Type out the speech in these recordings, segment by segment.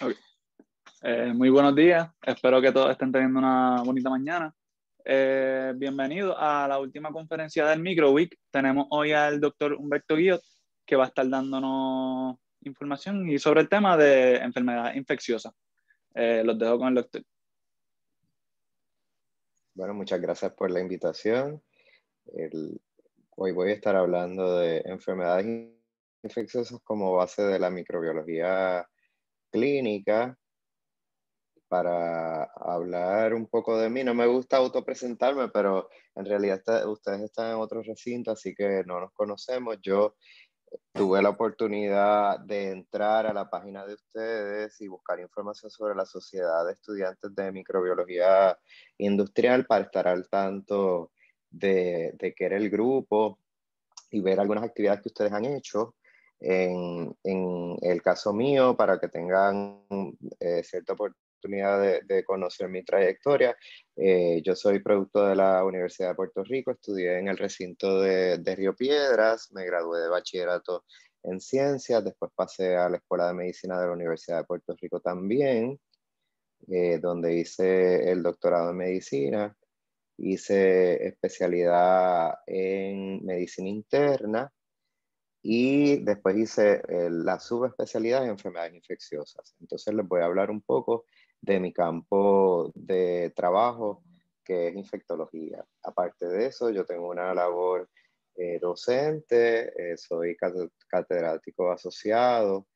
Ok. Muy buenos días, espero que todos estén teniendo una bonita mañana. Bienvenidos a la última conferencia del MicroWeek. Tenemos hoy al doctor Humberto Guillot, que va a estar dándonos información y sobre el tema de enfermedades infecciosas. Los dejo con el doctor. Bueno, muchas gracias por la invitación. Hoy voy a estar hablando de enfermedades infecciosas como base de la microbiología clínica. Para hablar un poco de mí, no me gusta autopresentarme, pero en realidad ustedes están en otro recinto, así que no nos conocemos. Yo tuve la oportunidad de entrar a la página de ustedes y buscar información sobre la Sociedad de Estudiantes de Microbiología Industrial para estar al tanto de qué era el grupo y ver algunas actividades que ustedes han hecho. En el caso mío, para que tengan cierta oportunidad de conocer mi trayectoria, yo soy producto de la Universidad de Puerto Rico, estudié en el recinto de Río Piedras, me gradué de bachillerato en ciencias, después pasé a la Escuela de Medicina de la Universidad de Puerto Rico también, donde hice el doctorado en medicina. Hice especialidad en medicina interna y después hice la subespecialidad en enfermedades infecciosas. Entonces les voy a hablar un poco de mi campo de trabajo, que es infectología. Aparte de eso, yo tengo una labor docente, soy catedrático asociado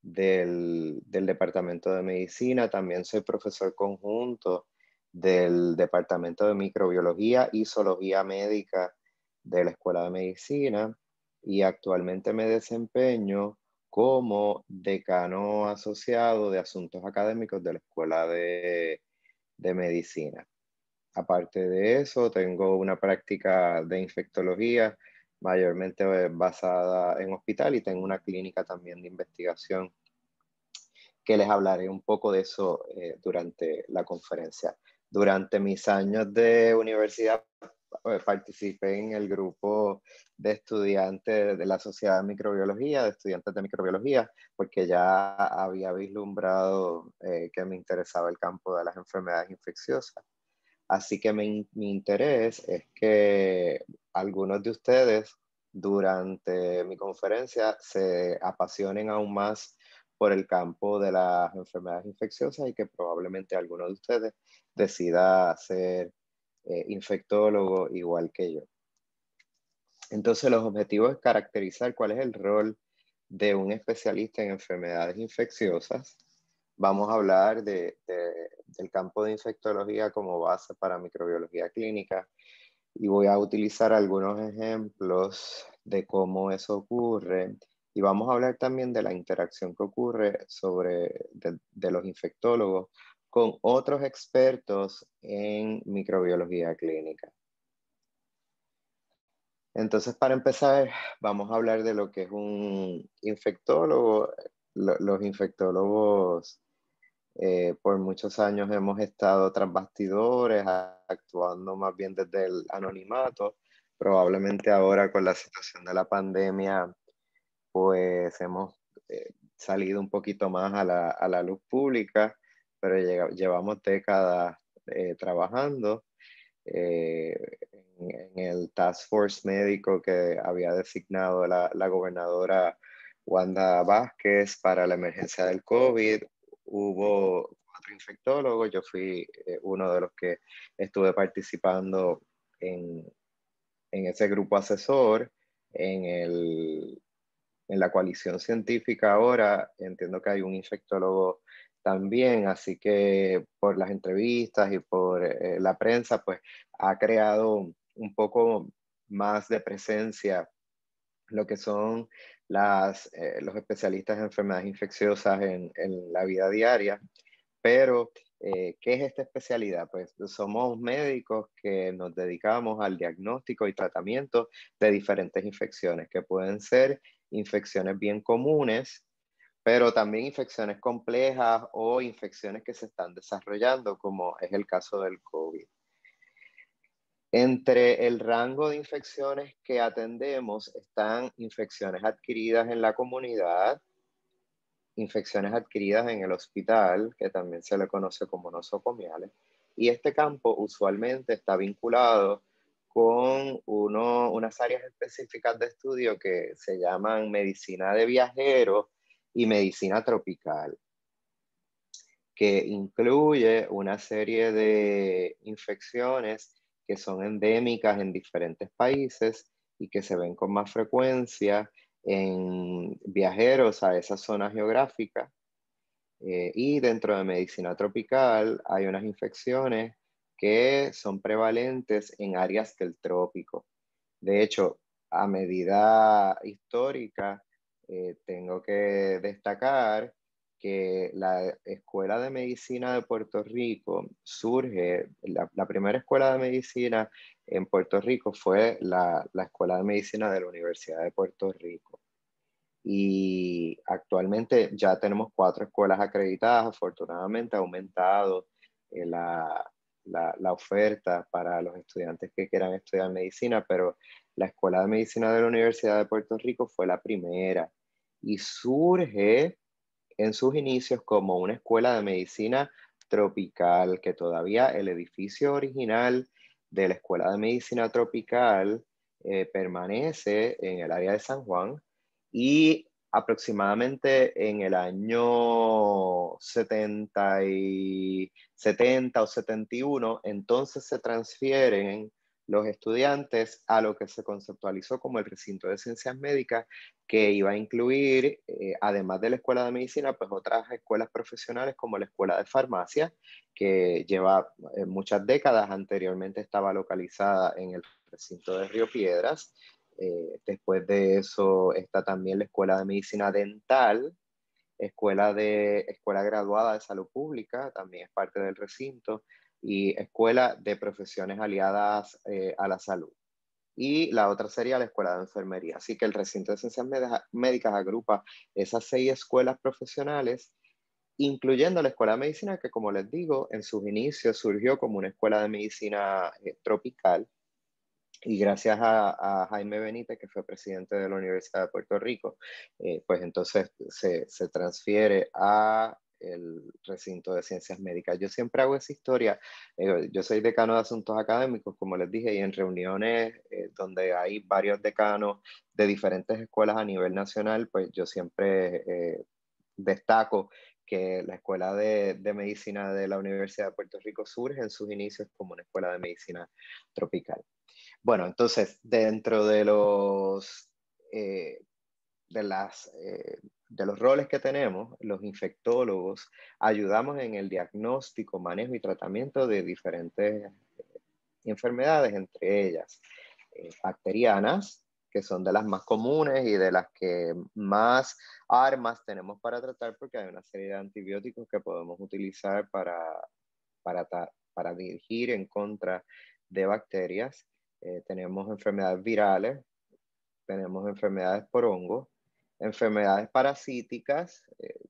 del Departamento de Medicina, también soy profesor conjunto del Departamento de Microbiología y Zoología Médica de la Escuela de Medicina y actualmente me desempeño como decano asociado de asuntos académicos de la Escuela de Medicina. Aparte de eso, tengo una práctica de infectología mayormente basada en hospital y tengo una clínica también de investigación que les hablaré un poco de eso durante la conferencia. Durante mis años de universidad participé en el grupo de estudiantes de la Sociedad de Microbiología, de estudiantes de microbiología, porque ya había vislumbrado que me interesaba el campo de las enfermedades infecciosas. Así que mi interés es que algunos de ustedes durante mi conferencia se apasionen aún más por el campo de las enfermedades infecciosas y que probablemente alguno de ustedes decida ser infectólogo igual que yo. Entonces, los objetivos es caracterizar cuál es el rol de un especialista en enfermedades infecciosas. Vamos a hablar del campo de infectología como base para microbiología clínica y voy a utilizar algunos ejemplos de cómo eso ocurre y vamos a hablar también de la interacción que ocurre de los infectólogos con otros expertos en microbiología clínica. Entonces, para empezar, vamos a hablar de lo que es un infectólogo. Los infectólogos por muchos años hemos estado tras bastidores, actuando más bien desde el anonimato. Probablemente ahora con la situación de la pandemia, pues hemos salido un poquito más a la luz pública, pero llevamos décadas trabajando eh, en el Task Force médico que había designado la gobernadora Wanda Vázquez para la emergencia del COVID. Hubo 4 infectólogos, yo fui uno de los que estuve participando en ese grupo asesor, en la coalición científica ahora entiendo que hay un infectólogo también, así que por las entrevistas y por la prensa, pues ha creado un poco más de presencia lo que son los especialistas en enfermedades infecciosas en la vida diaria. Pero, ¿qué es esta especialidad? Pues somos médicos que nos dedicamos al diagnóstico y tratamiento de diferentes infecciones, que pueden ser infecciones bien comunes, pero también infecciones complejas o infecciones que se están desarrollando, como es el caso del COVID. Entre el rango de infecciones que atendemos están infecciones adquiridas en la comunidad, infecciones adquiridas en el hospital, que también se le conoce como nosocomiales. Y este campo usualmente está vinculado con unas áreas específicas de estudio que se llaman medicina de viajeros y medicina tropical, que incluye una serie de infecciones que son endémicas en diferentes países y que se ven con más frecuencia en viajeros a esa zona geográfica. Y dentro de medicina tropical hay unas infecciones que son prevalentes en áreas del trópico. De hecho, a medida histórica, tengo que destacar que la Escuela de Medicina de Puerto Rico surge, la primera escuela de medicina en Puerto Rico fue la Escuela de Medicina de la Universidad de Puerto Rico. Y actualmente ya tenemos 4 escuelas acreditadas. Afortunadamente ha aumentado la oferta para los estudiantes que quieran estudiar medicina, pero la Escuela de Medicina de la Universidad de Puerto Rico fue la primera y surge en sus inicios como una escuela de medicina tropical, que todavía el edificio original de la Escuela de Medicina Tropical permanece en el área de San Juan, y aproximadamente en el año 70 o 71, entonces se transfieren los estudiantes a lo que se conceptualizó como el recinto de ciencias médicas, que iba a incluir, además de la escuela de medicina, pues otras escuelas profesionales como la escuela de farmacia, que lleva muchas décadas. Anteriormente estaba localizada en el recinto de Río Piedras. Después de eso está también la escuela de medicina dental, escuela graduada de salud pública, también es parte del recinto, y escuela de profesiones aliadas a la salud. Y la otra sería la escuela de enfermería. Así que el recinto de ciencias médicas agrupa esas 6 escuelas profesionales, incluyendo la escuela de medicina, que, como les digo, en sus inicios surgió como una escuela de medicina tropical. Y gracias a Jaime Benítez, que fue presidente de la Universidad de Puerto Rico, pues entonces se transfiere a el recinto de ciencias médicas. Yo siempre hago esa historia. Yo soy decano de asuntos académicos, como les dije, y en reuniones donde hay varios decanos de diferentes escuelas a nivel nacional, pues yo siempre destaco que la Escuela de Medicina de la Universidad de Puerto Rico surge en sus inicios como una escuela de medicina tropical. Bueno, entonces, dentro de los roles que tenemos, los infectólogos ayudamos en el diagnóstico, manejo y tratamiento de diferentes enfermedades, entre ellas bacterianas, que son de las más comunes y de las que más armas tenemos para tratar, porque hay una serie de antibióticos que podemos utilizar para dirigir en contra de bacterias. Tenemos enfermedades virales, tenemos enfermedades por hongo, enfermedades parasíticas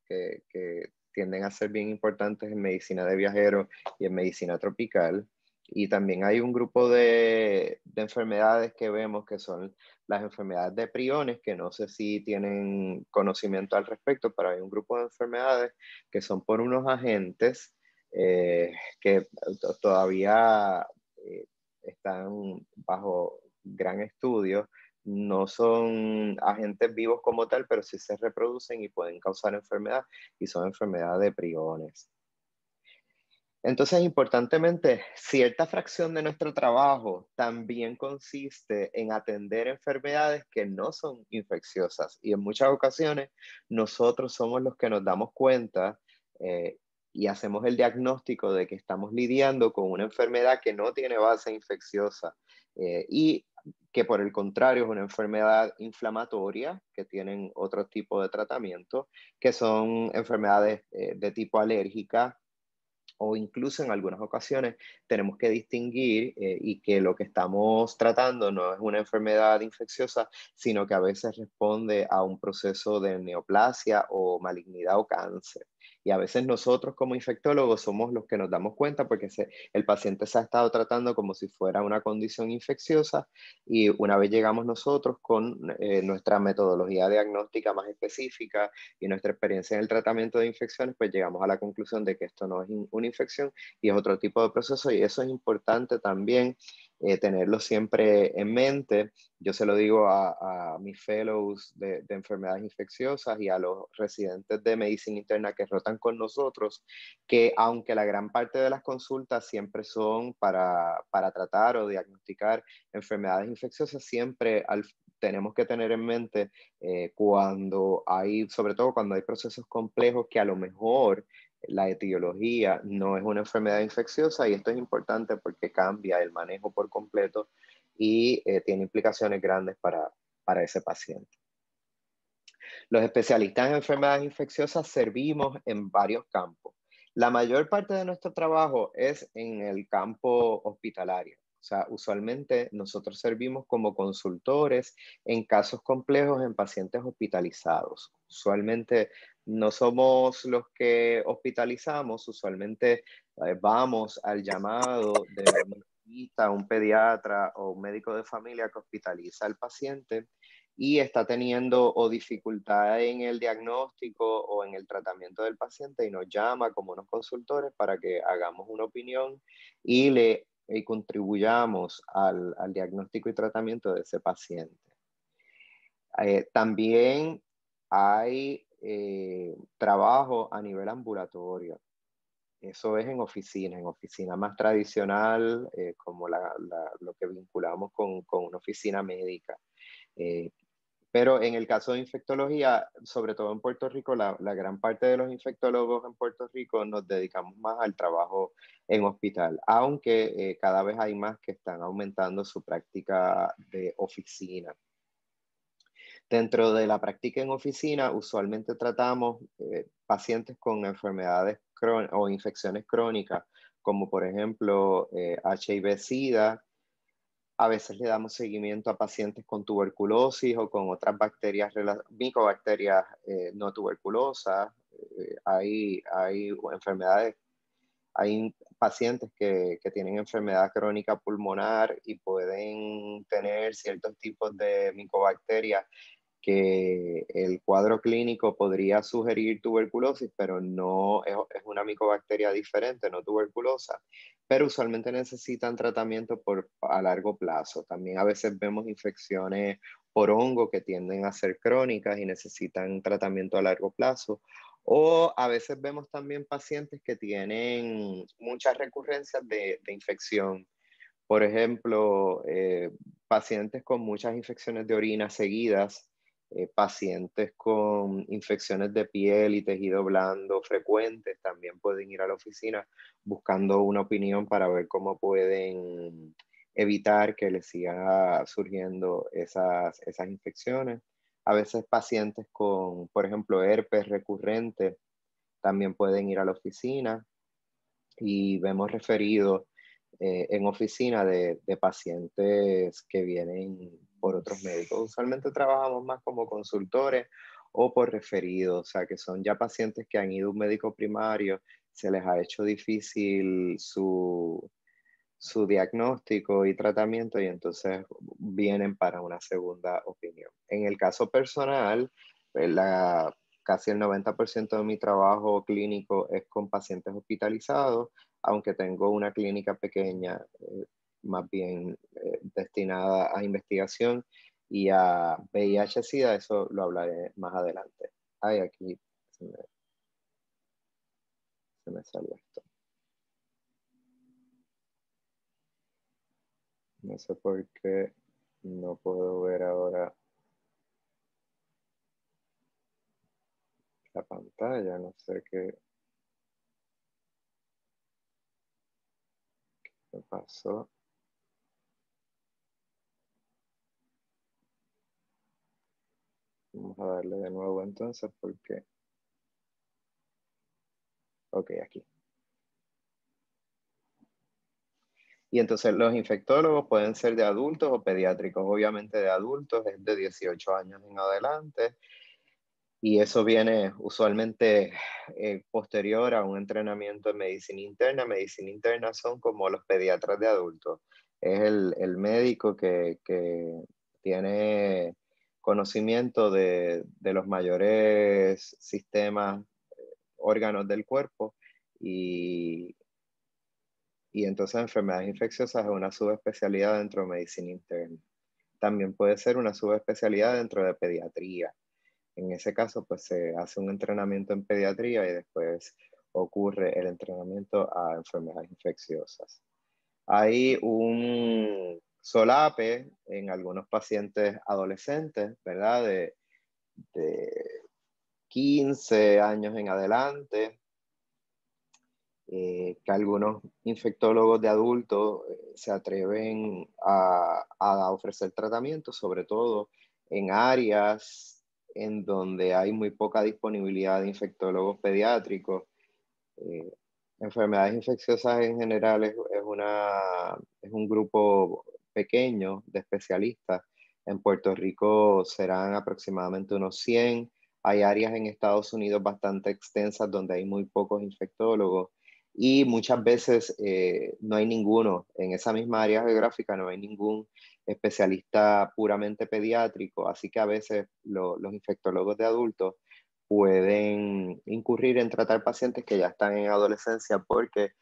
que tienden a ser bien importantes en medicina de viajeros y en medicina tropical. Y también hay un grupo de enfermedades que vemos que son las enfermedades de priones, que no sé si tienen conocimiento al respecto, pero hay un grupo de enfermedades que son por unos agentes que todavía están bajo gran estudio. No son agentes vivos como tal, pero sí se reproducen y pueden causar enfermedad, y son enfermedades de priones. Entonces, importantemente, cierta fracción de nuestro trabajo también consiste en atender enfermedades que no son infecciosas, y en muchas ocasiones nosotros somos los que nos damos cuenta y hacemos el diagnóstico de que estamos lidiando con una enfermedad que no tiene base infecciosa y que, por el contrario, es una enfermedad inflamatoria, que tienen otro tipo de tratamiento, que son enfermedades de tipo alérgica, o incluso en algunas ocasiones tenemos que distinguir y que lo que estamos tratando no es una enfermedad infecciosa, sino que a veces responde a un proceso de neoplasia o malignidad o cáncer. Y a veces nosotros como infectólogos somos los que nos damos cuenta porque el paciente se ha estado tratando como si fuera una condición infecciosa y una vez llegamos nosotros con nuestra metodología diagnóstica más específica y nuestra experiencia en el tratamiento de infecciones, pues llegamos a la conclusión de que esto no es una infección y es otro tipo de proceso y eso es importante también tenerlo siempre en mente. Yo se lo digo a mis fellows de enfermedades infecciosas y a los residentes de medicina interna que rotan con nosotros, que aunque la gran parte de las consultas siempre son para tratar o diagnosticar enfermedades infecciosas, siempre tenemos que tener en mente cuando hay, sobre todo cuando hay procesos complejos que a lo mejor la etiología no es una enfermedad infecciosa y esto es importante porque cambia el manejo por completo y tiene implicaciones grandes para ese paciente. Los especialistas en enfermedades infecciosas servimos en varios campos. La mayor parte de nuestro trabajo es en el campo hospitalario. O sea, usualmente nosotros servimos como consultores en casos complejos en pacientes hospitalizados. Usualmente no somos los que hospitalizamos, usualmente vamos al llamado de un pediatra o un médico de familia que hospitaliza al paciente y está teniendo o dificultad en el diagnóstico o en el tratamiento del paciente y nos llama como unos consultores para que hagamos una opinión y contribuyamos al diagnóstico y tratamiento de ese paciente. También hay trabajo a nivel ambulatorio. Eso es en oficina más tradicional, como lo que vinculamos con una oficina médica. Pero en el caso de infectología, sobre todo en Puerto Rico, la gran parte de los infectólogos en Puerto Rico nos dedicamos más al trabajo en hospital, aunque cada vez hay más que están aumentando su práctica de oficina. Dentro de la práctica en oficina, usualmente tratamos pacientes con enfermedades o infecciones crónicas, como por ejemplo HIV-Sida. A veces le damos seguimiento a pacientes con tuberculosis o con otras bacterias, micobacterias no tuberculosas. Hay enfermedades, hay pacientes que tienen enfermedad crónica pulmonar y pueden tener ciertos tipos de micobacterias que el cuadro clínico podría sugerir tuberculosis, pero no es una micobacteria diferente, no tuberculosa, pero usualmente necesitan tratamiento a largo plazo. También a veces vemos infecciones por hongo que tienden a ser crónicas y necesitan tratamiento a largo plazo. O a veces vemos también pacientes que tienen muchas recurrencias de infección. Por ejemplo, pacientes con muchas infecciones de orina seguidas, pacientes con infecciones de piel y tejido blando frecuentes también pueden ir a la oficina buscando una opinión para ver cómo pueden evitar que les sigan surgiendo esas infecciones. A veces pacientes con, por ejemplo, herpes recurrente también pueden ir a la oficina y vemos referidos en oficina de pacientes que vienen por otros médicos. Usualmente trabajamos más como consultores o por referidos, o sea, que son ya pacientes que han ido a un médico primario, se les ha hecho difícil su diagnóstico y tratamiento y entonces vienen para una segunda opinión. En el caso personal, pues, casi el 90% de mi trabajo clínico es con pacientes hospitalizados, aunque tengo una clínica pequeña, más bien destinada a investigación y a VIH-Sida, eso lo hablaré más adelante. Ay, aquí se me salió esto. No sé por qué no puedo ver ahora la pantalla, no sé qué me pasó. Vamos a darle de nuevo entonces porque... Ok, aquí. Y entonces los infectólogos pueden ser de adultos o pediátricos. Obviamente de adultos es de 18 años en adelante. Y eso viene usualmente posterior a un entrenamiento en medicina interna. Medicina interna son como los pediatras de adultos. Es el médico que tiene conocimiento de los mayores sistemas, órganos del cuerpo, y, y entonces enfermedades infecciosas es una subespecialidad dentro de medicina interna. También puede ser una subespecialidad dentro de pediatría. En ese caso, pues se hace un entrenamiento en pediatría y después ocurre el entrenamiento a enfermedades infecciosas. Hay un solape en algunos pacientes adolescentes, ¿verdad? De 15 años en adelante, que algunos infectólogos de adultos se atreven a ofrecer tratamiento, sobre todo en áreas en donde hay muy poca disponibilidad de infectólogos pediátricos. Eh, Enfermedades infecciosas en general es un grupo pequeño de especialistas. En Puerto Rico serán aproximadamente unos 100. Hay áreas en Estados Unidos bastante extensas donde hay muy pocos infectólogos y muchas veces no hay ninguno. En esa misma área geográfica no hay ningún especialista puramente pediátrico, así que a veces los infectólogos de adultos pueden incurrir en tratar pacientes que ya están en adolescencia porque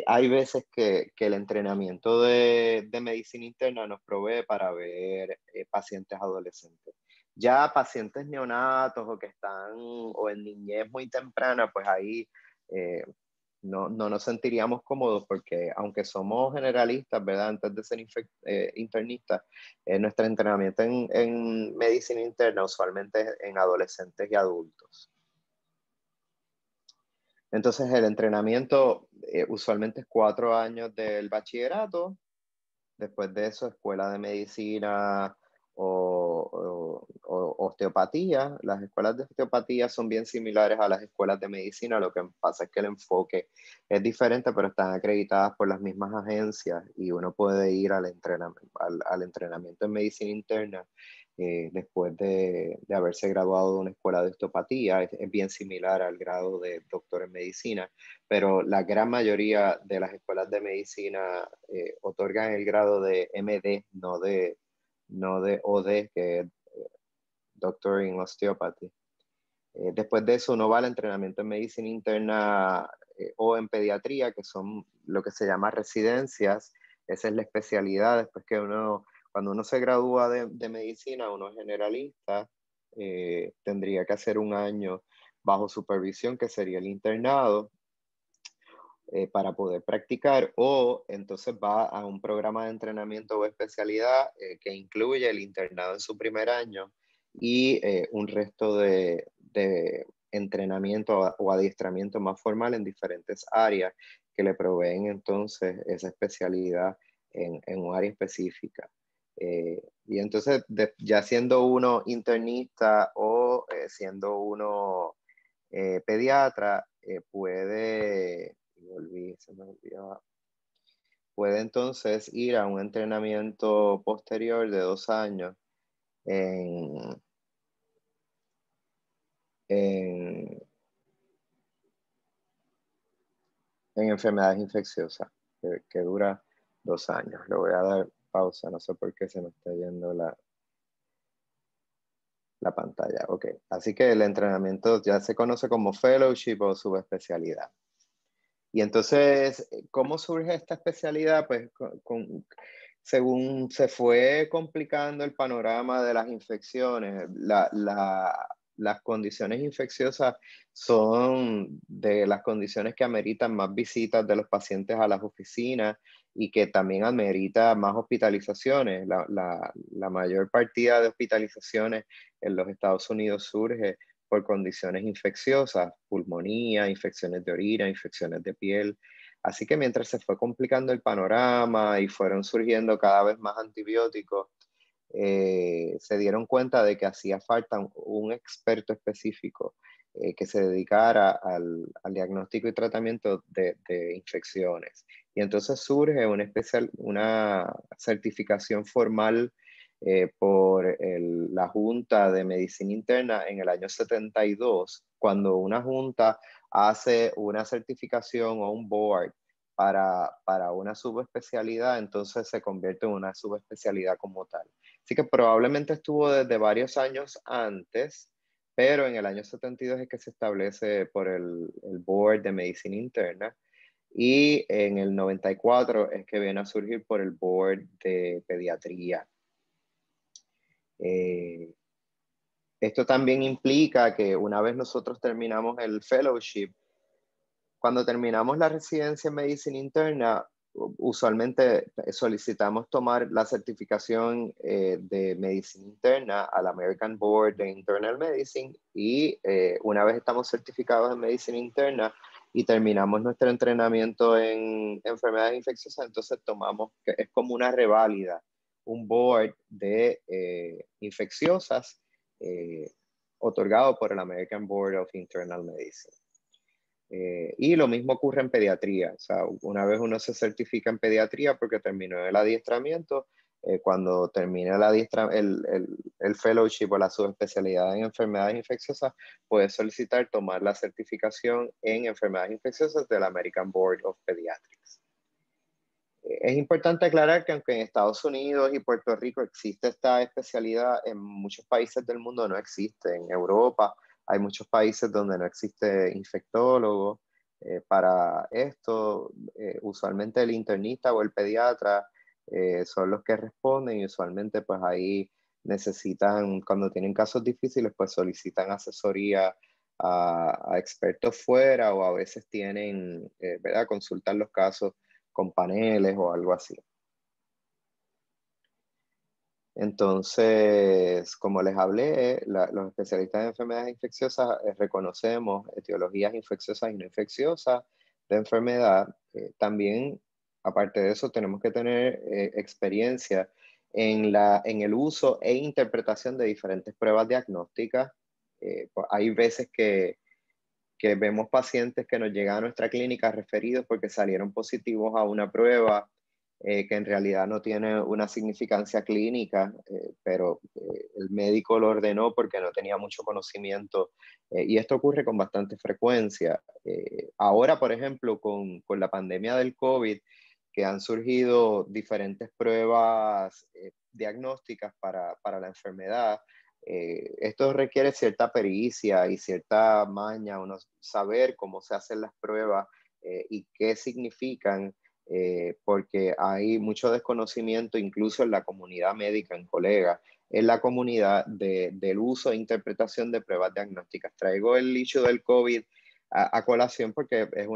hay veces que el entrenamiento de medicina interna nos provee para ver pacientes adolescentes. Ya pacientes neonatos o que están o en niñez muy temprana, pues ahí eh, no nos sentiríamos cómodos porque aunque somos generalistas, ¿verdad? Antes de ser internistas, nuestro entrenamiento en medicina interna usualmente es en adolescentes y adultos. Entonces el entrenamiento usualmente es 4 años del bachillerato. Después de eso, escuela de medicina o osteopatía. Las escuelas de osteopatía son bien similares a las escuelas de medicina. Lo que pasa es que el enfoque es diferente, pero están acreditadas por las mismas agencias y uno puede ir al entrenamiento en medicina interna después de haberse graduado de una escuela de osteopatía. Es bien similar al grado de doctor en medicina, pero la gran mayoría de las escuelas de medicina otorgan el grado de MD, no de OD, que es Doctor in Osteopathy. Después de eso uno va al entrenamiento en medicina interna o en pediatría, que son lo que se llama residencias. Esa es la especialidad. Después que cuando uno se gradúa de medicina, uno es generalista, tendría que hacer un año bajo supervisión, que sería el internado, para poder practicar, o entonces va a un programa de entrenamiento o especialidad que incluye el internado en su primer año y un resto de entrenamiento o adiestramiento más formal en diferentes áreas que le proveen entonces esa especialidad en un área específica. Y entonces, ya siendo uno internista o siendo uno pediatra, puede entonces ir a un entrenamiento posterior de 2 años en, en, en enfermedades infecciosas, que dura 2 años. Le voy a dar pausa, no sé por qué se me está yendo la pantalla. Ok, así que el entrenamiento ya se conoce como fellowship o subespecialidad. Y entonces, ¿cómo surge esta especialidad? Pues según se fue complicando el panorama de las infecciones, las condiciones infecciosas son de las condiciones que ameritan más visitas de los pacientes a las oficinas y que también amerita más hospitalizaciones. La mayor partida de hospitalizaciones en los Estados Unidos surge por condiciones infecciosas, pulmonía, infecciones de orina, infecciones de piel. Así que mientras se fue complicando el panorama y fueron surgiendo cada vez más antibióticos, se dieron cuenta de que hacía falta un experto específico que se dedicara al diagnóstico y tratamiento de infecciones. Y entonces surge una certificación formal por la Junta de Medicina Interna en el año 72, cuando una junta hace una certificación o un board para una subespecialidad, entonces se convierte en una subespecialidad como tal. Así que probablemente estuvo desde varios años antes, pero en el año 72 es que se establece por el Board de Medicina Interna, y en el 94 es que viene a surgir por el Board de Pediatría. Esto también implica que una vez nosotros terminamos el fellowship, cuando terminamos la residencia en medicina interna, usualmente solicitamos tomar la certificación de medicina interna al American Board de Internal Medicine, y una vez estamos certificados en medicina interna y terminamos nuestro entrenamiento en enfermedades infecciosas, entonces tomamos, que es como una reválida, un board de infecciosas otorgado por el American Board of Internal Medicine. Y lo mismo ocurre en pediatría. O sea, una vez uno se certifica en pediatría porque terminó el adiestramiento, cuando termine el fellowship o la subespecialidad en enfermedades infecciosas, puede solicitar tomar la certificación en enfermedades infecciosas del American Board of Pediatrics. Es importante aclarar que aunque en Estados Unidos y Puerto Rico existe esta especialidad, en muchos países del mundo no existe. En Europa hay muchos países donde no existe infectólogo para esto. Usualmente el internista o el pediatra son los que responden, y usualmente pues ahí necesitan, cuando tienen casos difíciles, pues solicitan asesoría a expertos fuera, o a veces tienen, ¿verdad? Consultan los casos con paneles o algo así. Entonces, como les hablé, los especialistas en enfermedades infecciosas reconocemos etiologías infecciosas y no infecciosas de enfermedad. También, aparte de eso, tenemos que tener experiencia en el uso e interpretación de diferentes pruebas diagnósticas. Pues hay veces que vemos pacientes que nos llegan a nuestra clínica referidos porque salieron positivos a una prueba que en realidad no tiene una significancia clínica, pero el médico lo ordenó porque no tenía mucho conocimiento, y esto ocurre con bastante frecuencia. Ahora, por ejemplo, con la pandemia del COVID, que han surgido diferentes pruebas diagnósticas para la enfermedad. Esto requiere cierta pericia y cierta maña, uno saber cómo se hacen las pruebas y qué significan, porque hay mucho desconocimiento incluso en la comunidad médica, en colegas, en la comunidad del uso e interpretación de pruebas diagnósticas. Traigo el issue del COVID a colación porque es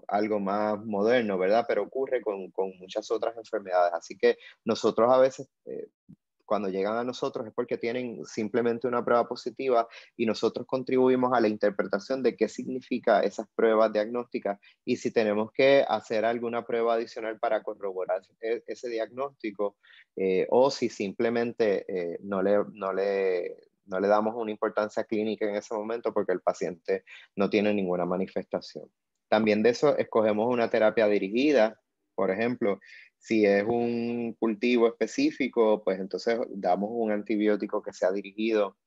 algo más moderno, ¿verdad? Pero ocurre con muchas otras enfermedades. Así que nosotros a veces cuando llegan a nosotros es porque tienen simplemente una prueba positiva, y nosotros contribuimos a la interpretación de qué significa esas pruebas diagnósticas, y si tenemos que hacer alguna prueba adicional para corroborar ese diagnóstico, o si simplemente no le damos una importancia clínica en ese momento porque el paciente no tiene ninguna manifestación. También de eso escogemos una terapia dirigida. Por ejemplo, si es un cultivo específico, pues entonces damos un antibiótico que sea dirigido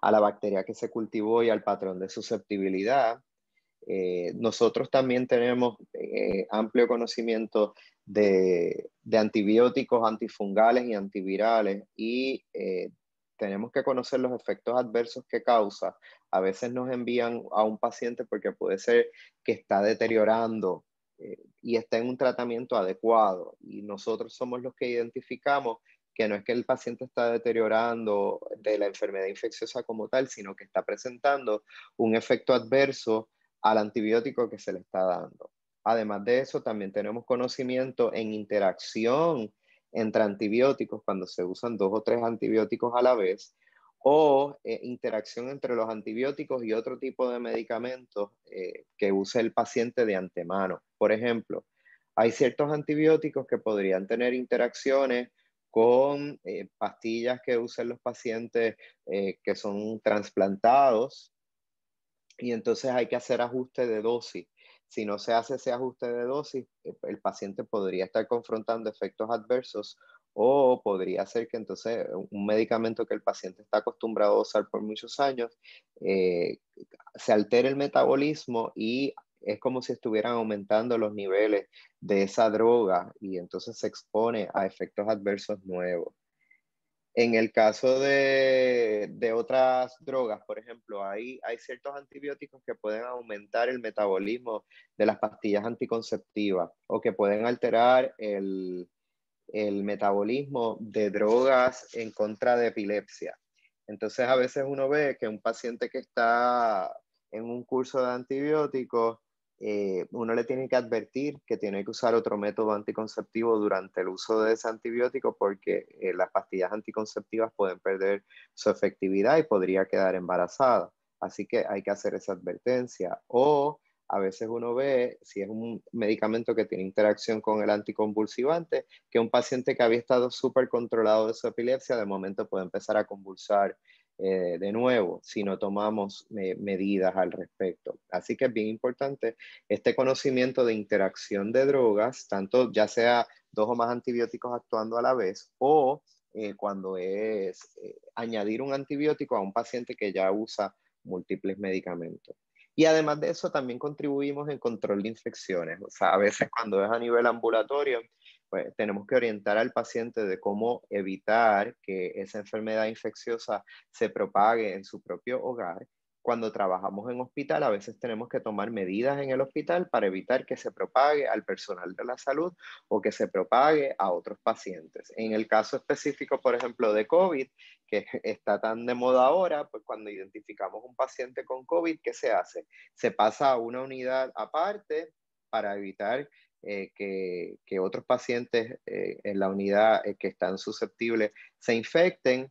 a la bacteria que se cultivó y al patrón de susceptibilidad. Nosotros también tenemos amplio conocimiento de antibióticos, antifungales y antivirales, y tenemos que conocer los efectos adversos que causa. A veces nos envían a un paciente porque puede ser que está deteriorando y está en un tratamiento adecuado, y nosotros somos los que identificamos que no es que el paciente está deteriorando de la enfermedad infecciosa como tal, sino que está presentando un efecto adverso al antibiótico que se le está dando. Además de eso, también tenemos conocimiento en interacción entre antibióticos cuando se usan 2 o 3 antibióticos a la vez, o interacción entre los antibióticos y otro tipo de medicamentos que use el paciente de antemano. Por ejemplo, hay ciertos antibióticos que podrían tener interacciones con pastillas que usen los pacientes que son trasplantados, y entonces hay que hacer ajuste de dosis. Si no se hace ese ajuste de dosis, el paciente podría estar confrontando efectos adversos O podría ser que entonces un medicamento que el paciente está acostumbrado a usar por muchos años, eh, se altere el metabolismo y es como si estuvieran aumentando los niveles de esa droga y entonces se expone a efectos adversos nuevos. En el caso de otras drogas, por ejemplo, hay ciertos antibióticos que pueden aumentar el metabolismo de las pastillas anticonceptivas o que pueden alterar el metabolismo de drogas en contra de epilepsia. Entonces, a veces uno ve que un paciente que está en un curso de antibióticos, uno le tiene que advertir que tiene que usar otro método anticonceptivo durante el uso de ese antibiótico porque las pastillas anticonceptivas pueden perder su efectividad y podría quedar embarazada. Así que hay que hacer esa advertencia. O a veces uno ve, si es un medicamento que tiene interacción con el anticonvulsivante, que un paciente que había estado súper controlado de su epilepsia, de momento puede empezar a convulsar de nuevo si no tomamos medidas al respecto. Así que es bien importante este conocimiento de interacción de drogas, tanto ya sea dos o más antibióticos actuando a la vez o cuando es añadir un antibiótico a un paciente que ya usa múltiples medicamentos. Y además de eso, también contribuimos en control de infecciones. O sea, a veces cuando es a nivel ambulatorio, pues tenemos que orientar al paciente de cómo evitar que esa enfermedad infecciosa se propague en su propio hogar. Cuando trabajamos en hospital, a veces tenemos que tomar medidas en el hospital para evitar que se propague al personal de la salud o que se propague a otros pacientes. En el caso específico, por ejemplo, de COVID, que está tan de moda ahora, pues cuando identificamos un paciente con COVID, ¿qué se hace? Se pasa a una unidad aparte para evitar que otros pacientes en la unidad que están susceptibles se infecten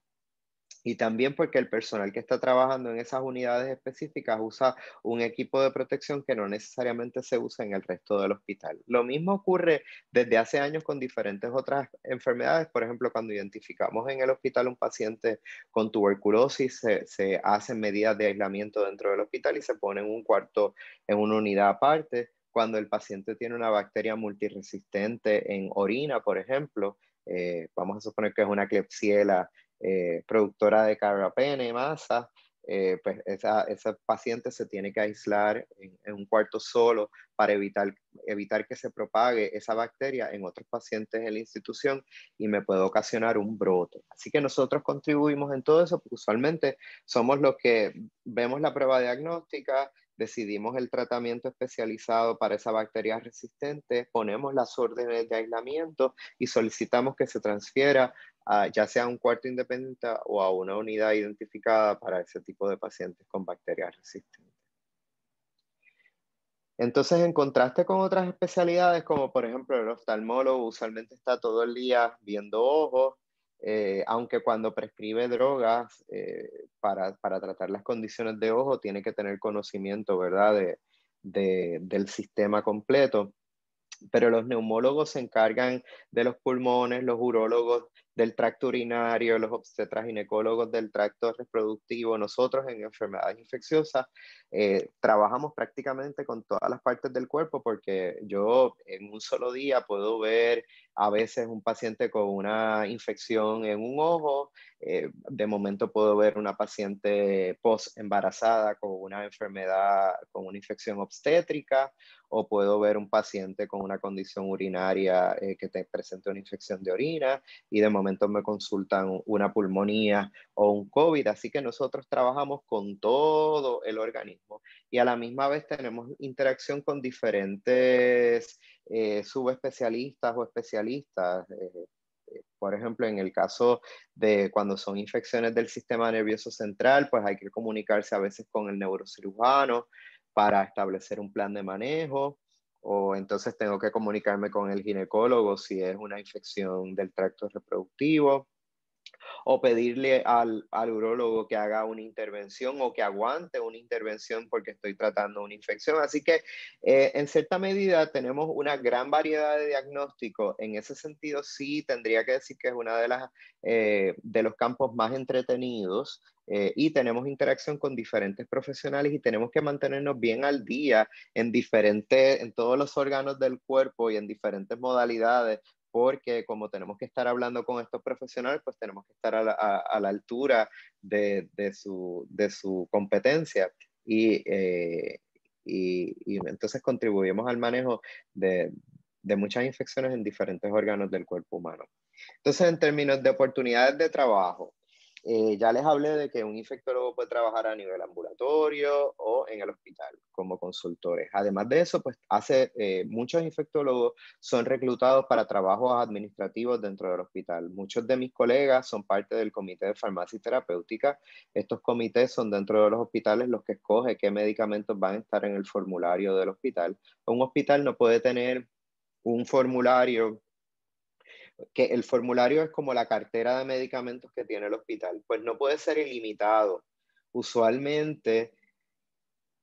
y también porque el personal que está trabajando en esas unidades específicas usa un equipo de protección que no necesariamente se usa en el resto del hospital. Lo mismo ocurre desde hace años con diferentes otras enfermedades. Por ejemplo, cuando identificamos en el hospital un paciente con tuberculosis, se hacen medidas de aislamiento dentro del hospital y se pone en un cuarto, en una unidad aparte. Cuando el paciente tiene una bacteria multiresistente en orina, por ejemplo, vamos a suponer que es una Klebsiella productora de carbapenem, masa, pues esa paciente se tiene que aislar en un cuarto solo para evitar que se propague esa bacteria en otros pacientes en la institución y me puede ocasionar un brote. Así que nosotros contribuimos en todo eso, porque usualmente somos los que vemos la prueba diagnóstica, decidimos el tratamiento especializado para esa bacteria resistente, ponemos las órdenes de aislamiento y solicitamos que se transfiera ya sea a un cuarto independiente o a una unidad identificada para ese tipo de pacientes con bacterias resistentes. Entonces, en contraste con otras especialidades, como por ejemplo el oftalmólogo, usualmente está todo el día viendo ojos, aunque cuando prescribe drogas para tratar las condiciones de ojo, tiene que tener conocimiento, ¿verdad?, del sistema completo. Pero los neumólogos se encargan de los pulmones, los urólogos del tracto urinario, los obstetras ginecólogos del tracto reproductivo. Nosotros en enfermedades infecciosas trabajamos prácticamente con todas las partes del cuerpo porque yo en un solo día puedo ver a veces un paciente con una infección en un ojo, de momento puedo ver una paciente post embarazada con una enfermedad, con una infección obstétrica, o puedo ver un paciente con una condición urinaria que te presenta una infección de orina y de momento me consultan una pulmonía o un COVID. Así que nosotros trabajamos con todo el organismo y a la misma vez tenemos interacción con diferentes subespecialistas o especialistas. Por ejemplo, en el caso de cuando son infecciones del sistema nervioso central, pues hay que comunicarse a veces con el neurocirujano para establecer un plan de manejo, o entonces tengo que comunicarme con el ginecólogo si es una infección del tracto reproductivo, o pedirle al urólogo que haga una intervención o que aguante una intervención porque estoy tratando una infección. Así que en cierta medida tenemos una gran variedad de diagnósticos. En ese sentido, sí tendría que decir que es una de los campos más entretenidos. Y tenemos interacción con diferentes profesionales y tenemos que mantenernos bien al día en todos los órganos del cuerpo y en diferentes modalidades porque como tenemos que estar hablando con estos profesionales, pues tenemos que estar a la altura de su competencia y entonces contribuimos al manejo de, de muchas infecciones en diferentes órganos del cuerpo humano. Entonces, en términos de oportunidades de trabajo, ya les hablé de que un infectólogo puede trabajar a nivel ambulatorio o en el hospital como consultores. Además de eso, pues muchos infectólogos son reclutados para trabajos administrativos dentro del hospital. Muchos de mis colegas son parte del comité de farmacia y terapéutica. Estos comités son dentro de los hospitales los que escogen qué medicamentos van a estar en el formulario del hospital. Un hospital no puede tener un formulario que el formulario es como la cartera de medicamentos que tiene el hospital, pues no puede ser ilimitado. Usualmente,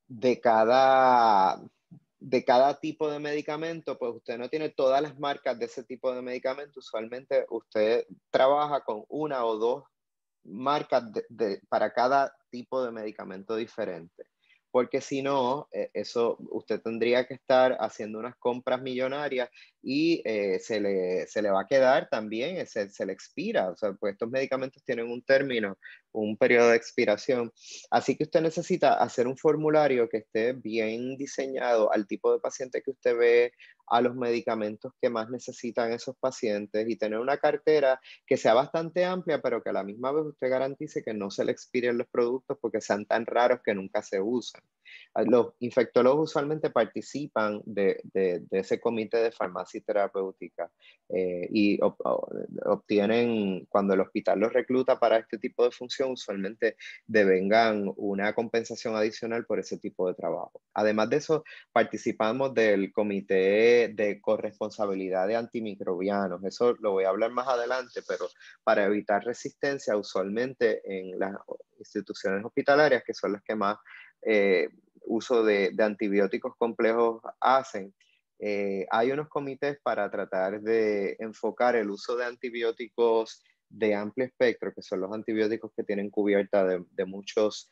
de cada, de cada tipo de medicamento, pues usted no tiene todas las marcas de ese tipo de medicamento. Usualmente usted trabaja con una o dos marcas para cada tipo de medicamento diferente. Porque si no, eso usted tendría que estar haciendo unas compras millonarias y se le va a quedar también, se le expira. O sea, pues estos medicamentos tienen un término, un periodo de expiración. Así que usted necesita hacer un formulario que esté bien diseñado al tipo de paciente que usted ve, a los medicamentos que más necesitan esos pacientes y tener una cartera que sea bastante amplia, pero que a la misma vez usted garantice que no se le expiren los productos porque sean tan raros que nunca se usan. Los infectólogos usualmente participan de ese comité de farmacia y terapéutica y obtienen, cuando el hospital los recluta para este tipo de función, usualmente devengan una compensación adicional por ese tipo de trabajo. Además de eso, participamos del comité de corresponsabilidad de antimicrobianos. Eso lo voy a hablar más adelante, pero para evitar resistencia, usualmente en las instituciones hospitalarias, que son las que más uso de antibióticos complejos hacen, hay unos comités para tratar de enfocar el uso de antibióticos de amplio espectro, que son los antibióticos que tienen cubierta de muchos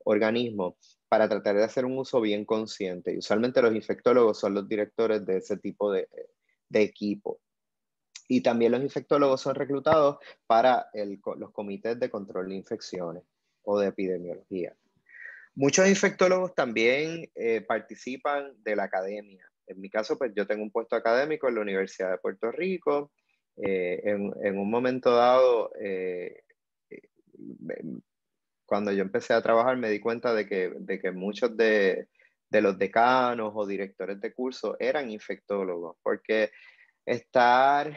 organismos, para tratar de hacer un uso bien consciente. Y usualmente los infectólogos son los directores de ese tipo de equipo. Y también los infectólogos son reclutados para los comités de control de infecciones o de epidemiología. Muchos infectólogos también participan de la academia. En mi caso, pues yo tengo un puesto académico en la Universidad de Puerto Rico. En un momento dado, cuando yo empecé a trabajar, me di cuenta de que muchos de los decanos o directores de curso eran infectólogos, porque estar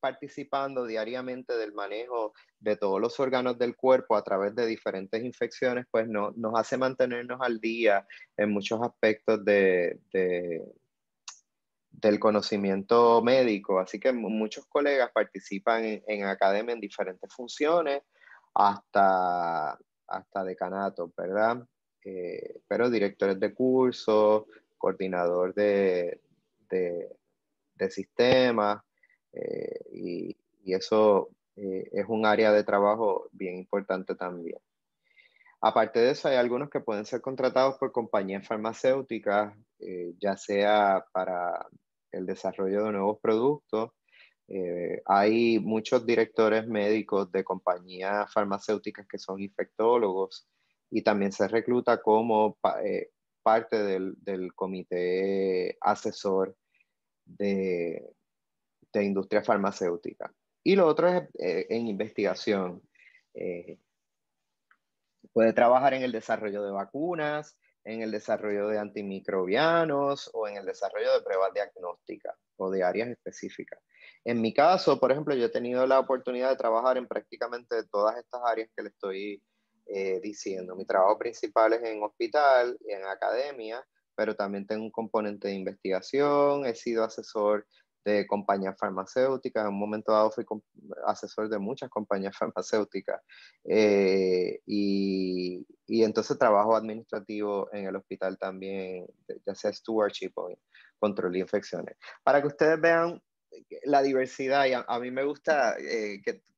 participando diariamente del manejo de todos los órganos del cuerpo a través de diferentes infecciones, pues nos hace mantenernos al día en muchos aspectos del conocimiento médico. Así que muchos colegas participan en academia en diferentes funciones, hasta decanato, ¿verdad? Pero directores de curso, coordinador de sistemas, y eso es un área de trabajo bien importante también. Aparte de eso, hay algunos que pueden ser contratados por compañías farmacéuticas, ya sea para el desarrollo de nuevos productos. Hay muchos directores médicos de compañías farmacéuticas que son infectólogos y también se recluta como parte del comité asesor de industria farmacéutica. Y lo otro es en investigación. Puede trabajar en el desarrollo de vacunas, en el desarrollo de antimicrobianos o en el desarrollo de pruebas diagnósticas o de áreas específicas. En mi caso, por ejemplo, yo he tenido la oportunidad de trabajar en prácticamente todas estas áreas que le estoy diciendo. Mi trabajo principal es en hospital y en academia, pero también tengo un componente de investigación, he sido asesor de compañías farmacéuticas, en un momento dado fui asesor de muchas compañías farmacéuticas y entonces trabajo administrativo en el hospital también, ya sea stewardship o control de infecciones. Para que ustedes vean la diversidad, y a mí me gusta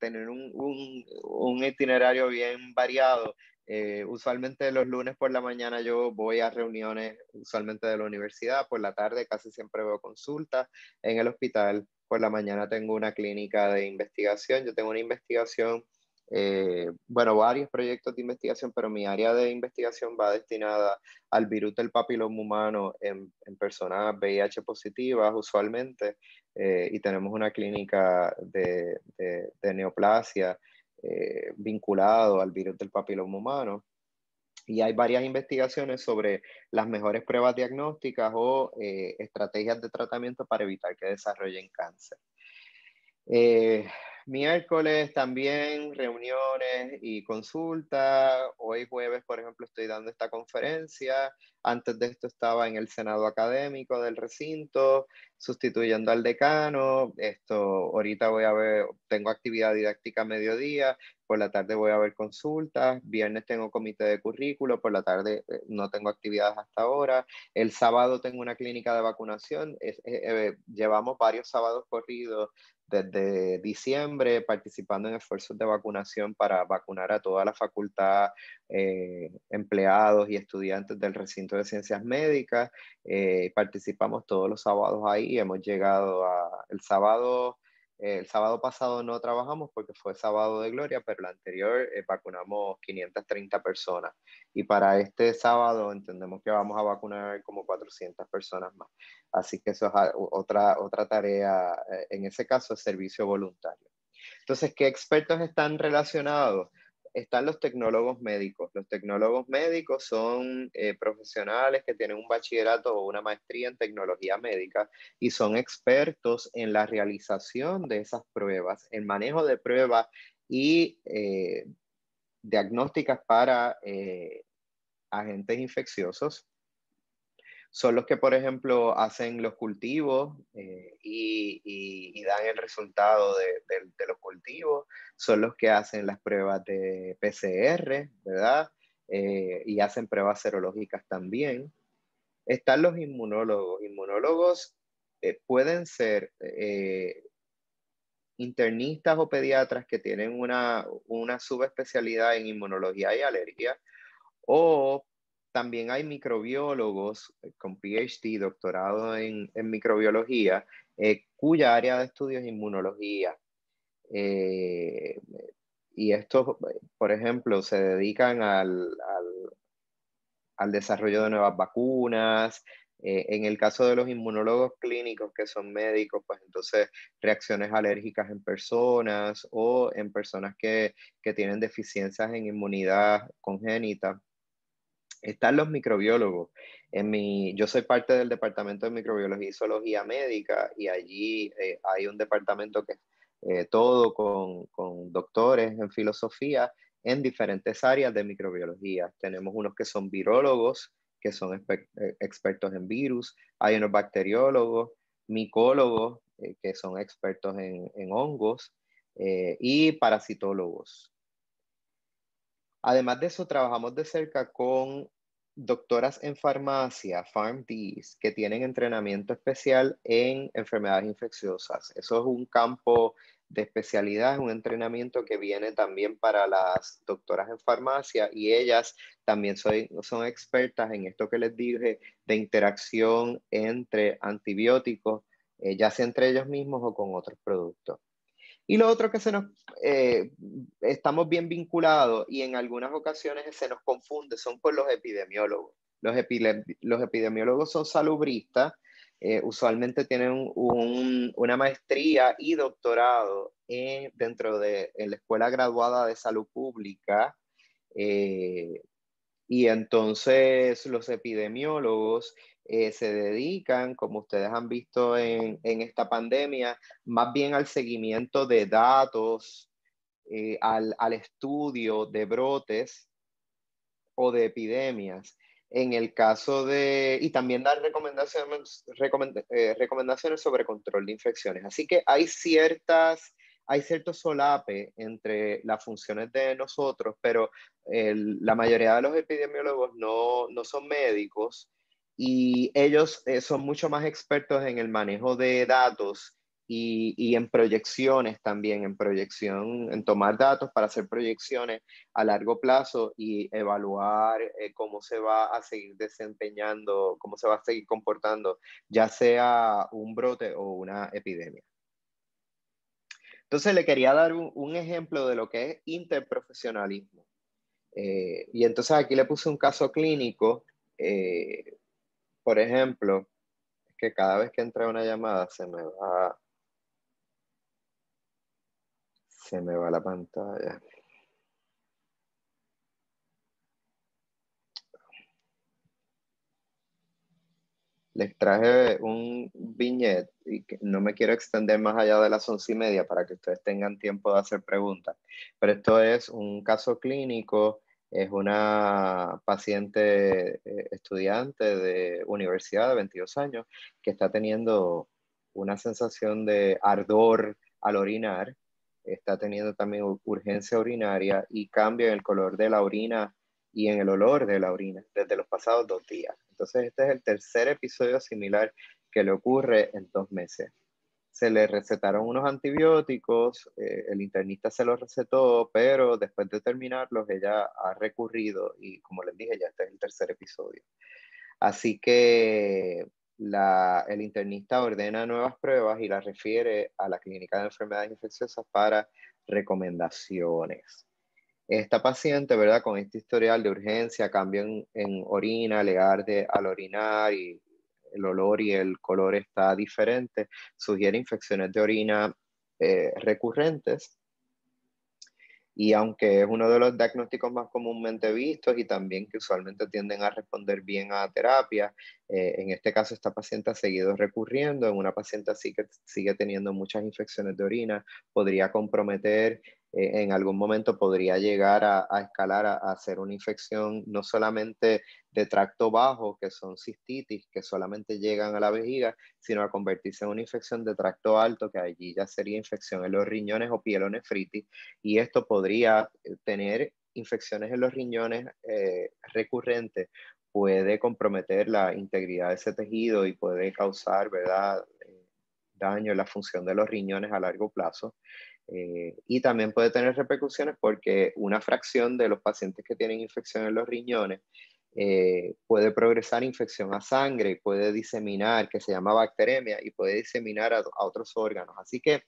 tener un itinerario bien variado. Usualmente los lunes por la mañana yo voy a reuniones usualmente de la universidad, por la tarde casi siempre veo consultas en el hospital por la mañana tengo una clínica de investigación. Yo tengo una investigación, bueno, varios proyectos de investigación, pero mi área de investigación va destinada al virus del papiloma humano en personas VIH positivas usualmente, y tenemos una clínica de neoplasia vinculado al virus del papiloma humano. Y hay varias investigaciones sobre las mejores pruebas diagnósticas o estrategias de tratamiento para evitar que desarrollen cáncer. Eh, Miércoles también reuniones y consultas. Hoy jueves, por ejemplo, estoy dando esta conferencia. Antes de esto estaba en el Senado académico del recinto, sustituyendo al decano. Ahorita voy a ver, tengo actividad didáctica a mediodía. Por la tarde voy a ver consultas. Viernes tengo comité de currículo. Por la tarde no tengo actividades hasta ahora. El sábado tengo una clínica de vacunación. Llevamos varios sábados corridos desde diciembre participando en esfuerzos de vacunación para vacunar a toda la facultad, empleados y estudiantes del recinto de ciencias médicas. Participamos todos los sábados ahí. Hemos llegado el sábado pasado no trabajamos porque fue sábado de gloria, pero el anterior vacunamos 530 personas. Y para este sábado entendemos que vamos a vacunar como 400 personas más. Así que eso es otra tarea, en ese caso es servicio voluntario. Entonces, ¿qué expertos están relacionados? Están los tecnólogos médicos. Los tecnólogos médicos son profesionales que tienen un bachillerato o una maestría en tecnología médica y son expertos en la realización de esas pruebas, el manejo de pruebas y diagnósticas para agentes infecciosos. Son los que, por ejemplo, hacen los cultivos y dan el resultado de los cultivos. Son los que hacen las pruebas de PCR, ¿verdad? Y hacen pruebas serológicas también. Están los inmunólogos. Inmunólogos pueden ser internistas o pediatras que tienen una subespecialidad en inmunología y alergia, o también hay microbiólogos con PhD, doctorado en microbiología, cuya área de estudio es inmunología. Eh, y estos, por ejemplo, se dedican al desarrollo de nuevas vacunas. En el caso de los inmunólogos clínicos, que son médicos, pues entonces reacciones alérgicas en personas o en personas que tienen deficiencias en inmunidad congénita. Están los microbiólogos. Yo soy parte del departamento de microbiología y zoología médica, y allí hay un departamento que es todo con doctores en filosofía en diferentes áreas de microbiología. Tenemos unos que son virólogos, que son expertos en virus. Hay unos bacteriólogos, micólogos, que son expertos en hongos, y parasitólogos. Además de eso, trabajamos de cerca con doctoras en farmacia, PharmDs, que tienen entrenamiento especial en enfermedades infecciosas. Eso es un campo de especialidad, es un entrenamiento que viene también para las doctoras en farmacia, y ellas también son expertas en esto que les dije de interacción entre antibióticos, ya sea entre ellos mismos o con otros productos. Y lo otro que estamos bien vinculados y en algunas ocasiones se nos confunde son con los epidemiólogos. Los epidemiólogos son salubristas, usualmente tienen una maestría y doctorado dentro de la Escuela Graduada de Salud Pública, y entonces los epidemiólogos se dedican, como ustedes han visto en esta pandemia, más bien al seguimiento de datos, al estudio de brotes o de epidemias. En el caso y también dar recomendaciones sobre control de infecciones. Así que hay cierto solape entre las funciones de nosotros, pero la mayoría de los epidemiólogos no son médicos, y ellos son mucho más expertos en el manejo de datos y en proyecciones también, en tomar datos para hacer proyecciones a largo plazo y evaluar cómo se va a seguir desempeñando, cómo se va a seguir comportando, ya sea un brote o una epidemia. Entonces le quería dar un ejemplo de lo que es interprofesionalismo. Y entonces aquí le puse un caso clínico. Por ejemplo, es que cada vez que entra una llamada se me va la pantalla. Les traje un viñet y que no me quiero extender más allá de las 11:30 para que ustedes tengan tiempo de hacer preguntas. Pero esto es un caso clínico, es una paciente estudiante de universidad de 22 años que está teniendo una sensación de ardor al orinar, está teniendo también urgencia urinaria y cambio en el color de la orina y en el olor de la orina desde los pasados 2 días. Entonces, este es el tercer episodio similar que le ocurre en 2 meses. Se le recetaron unos antibióticos, el internista se los recetó, pero después de terminarlos, ella ha recurrido y como les dije, ya este es el tercer episodio. Así que el internista ordena nuevas pruebas y las refiere a la Clínica de Enfermedades Infecciosas para recomendaciones. Esta paciente, ¿verdad? Con este historial de urgencia, cambio en orina, le arde al orinar y el olor y el color está diferente, sugiere infecciones de orina recurrentes. Y aunque es uno de los diagnósticos más comúnmente vistos y también que usualmente tienden a responder bien a terapia, en este caso esta paciente ha seguido recurriendo, en una paciente así que sigue teniendo muchas infecciones de orina, podría comprometer, en algún momento podría llegar a escalar a hacer una infección no solamente de tracto bajo, que son cistitis, que solamente llegan a la vejiga, sino a convertirse en una infección de tracto alto, que allí ya sería infección en los riñones o pielonefritis, y esto podría tener infecciones en los riñones recurrentes, puede comprometer la integridad de ese tejido y puede causar, ¿verdad? Daño en la función de los riñones a largo plazo. Y también puede tener repercusiones porque una fracción de los pacientes que tienen infección en los riñones puede progresar infección a sangre y puede diseminar, que se llama bacteremia, y puede diseminar a otros órganos. Así que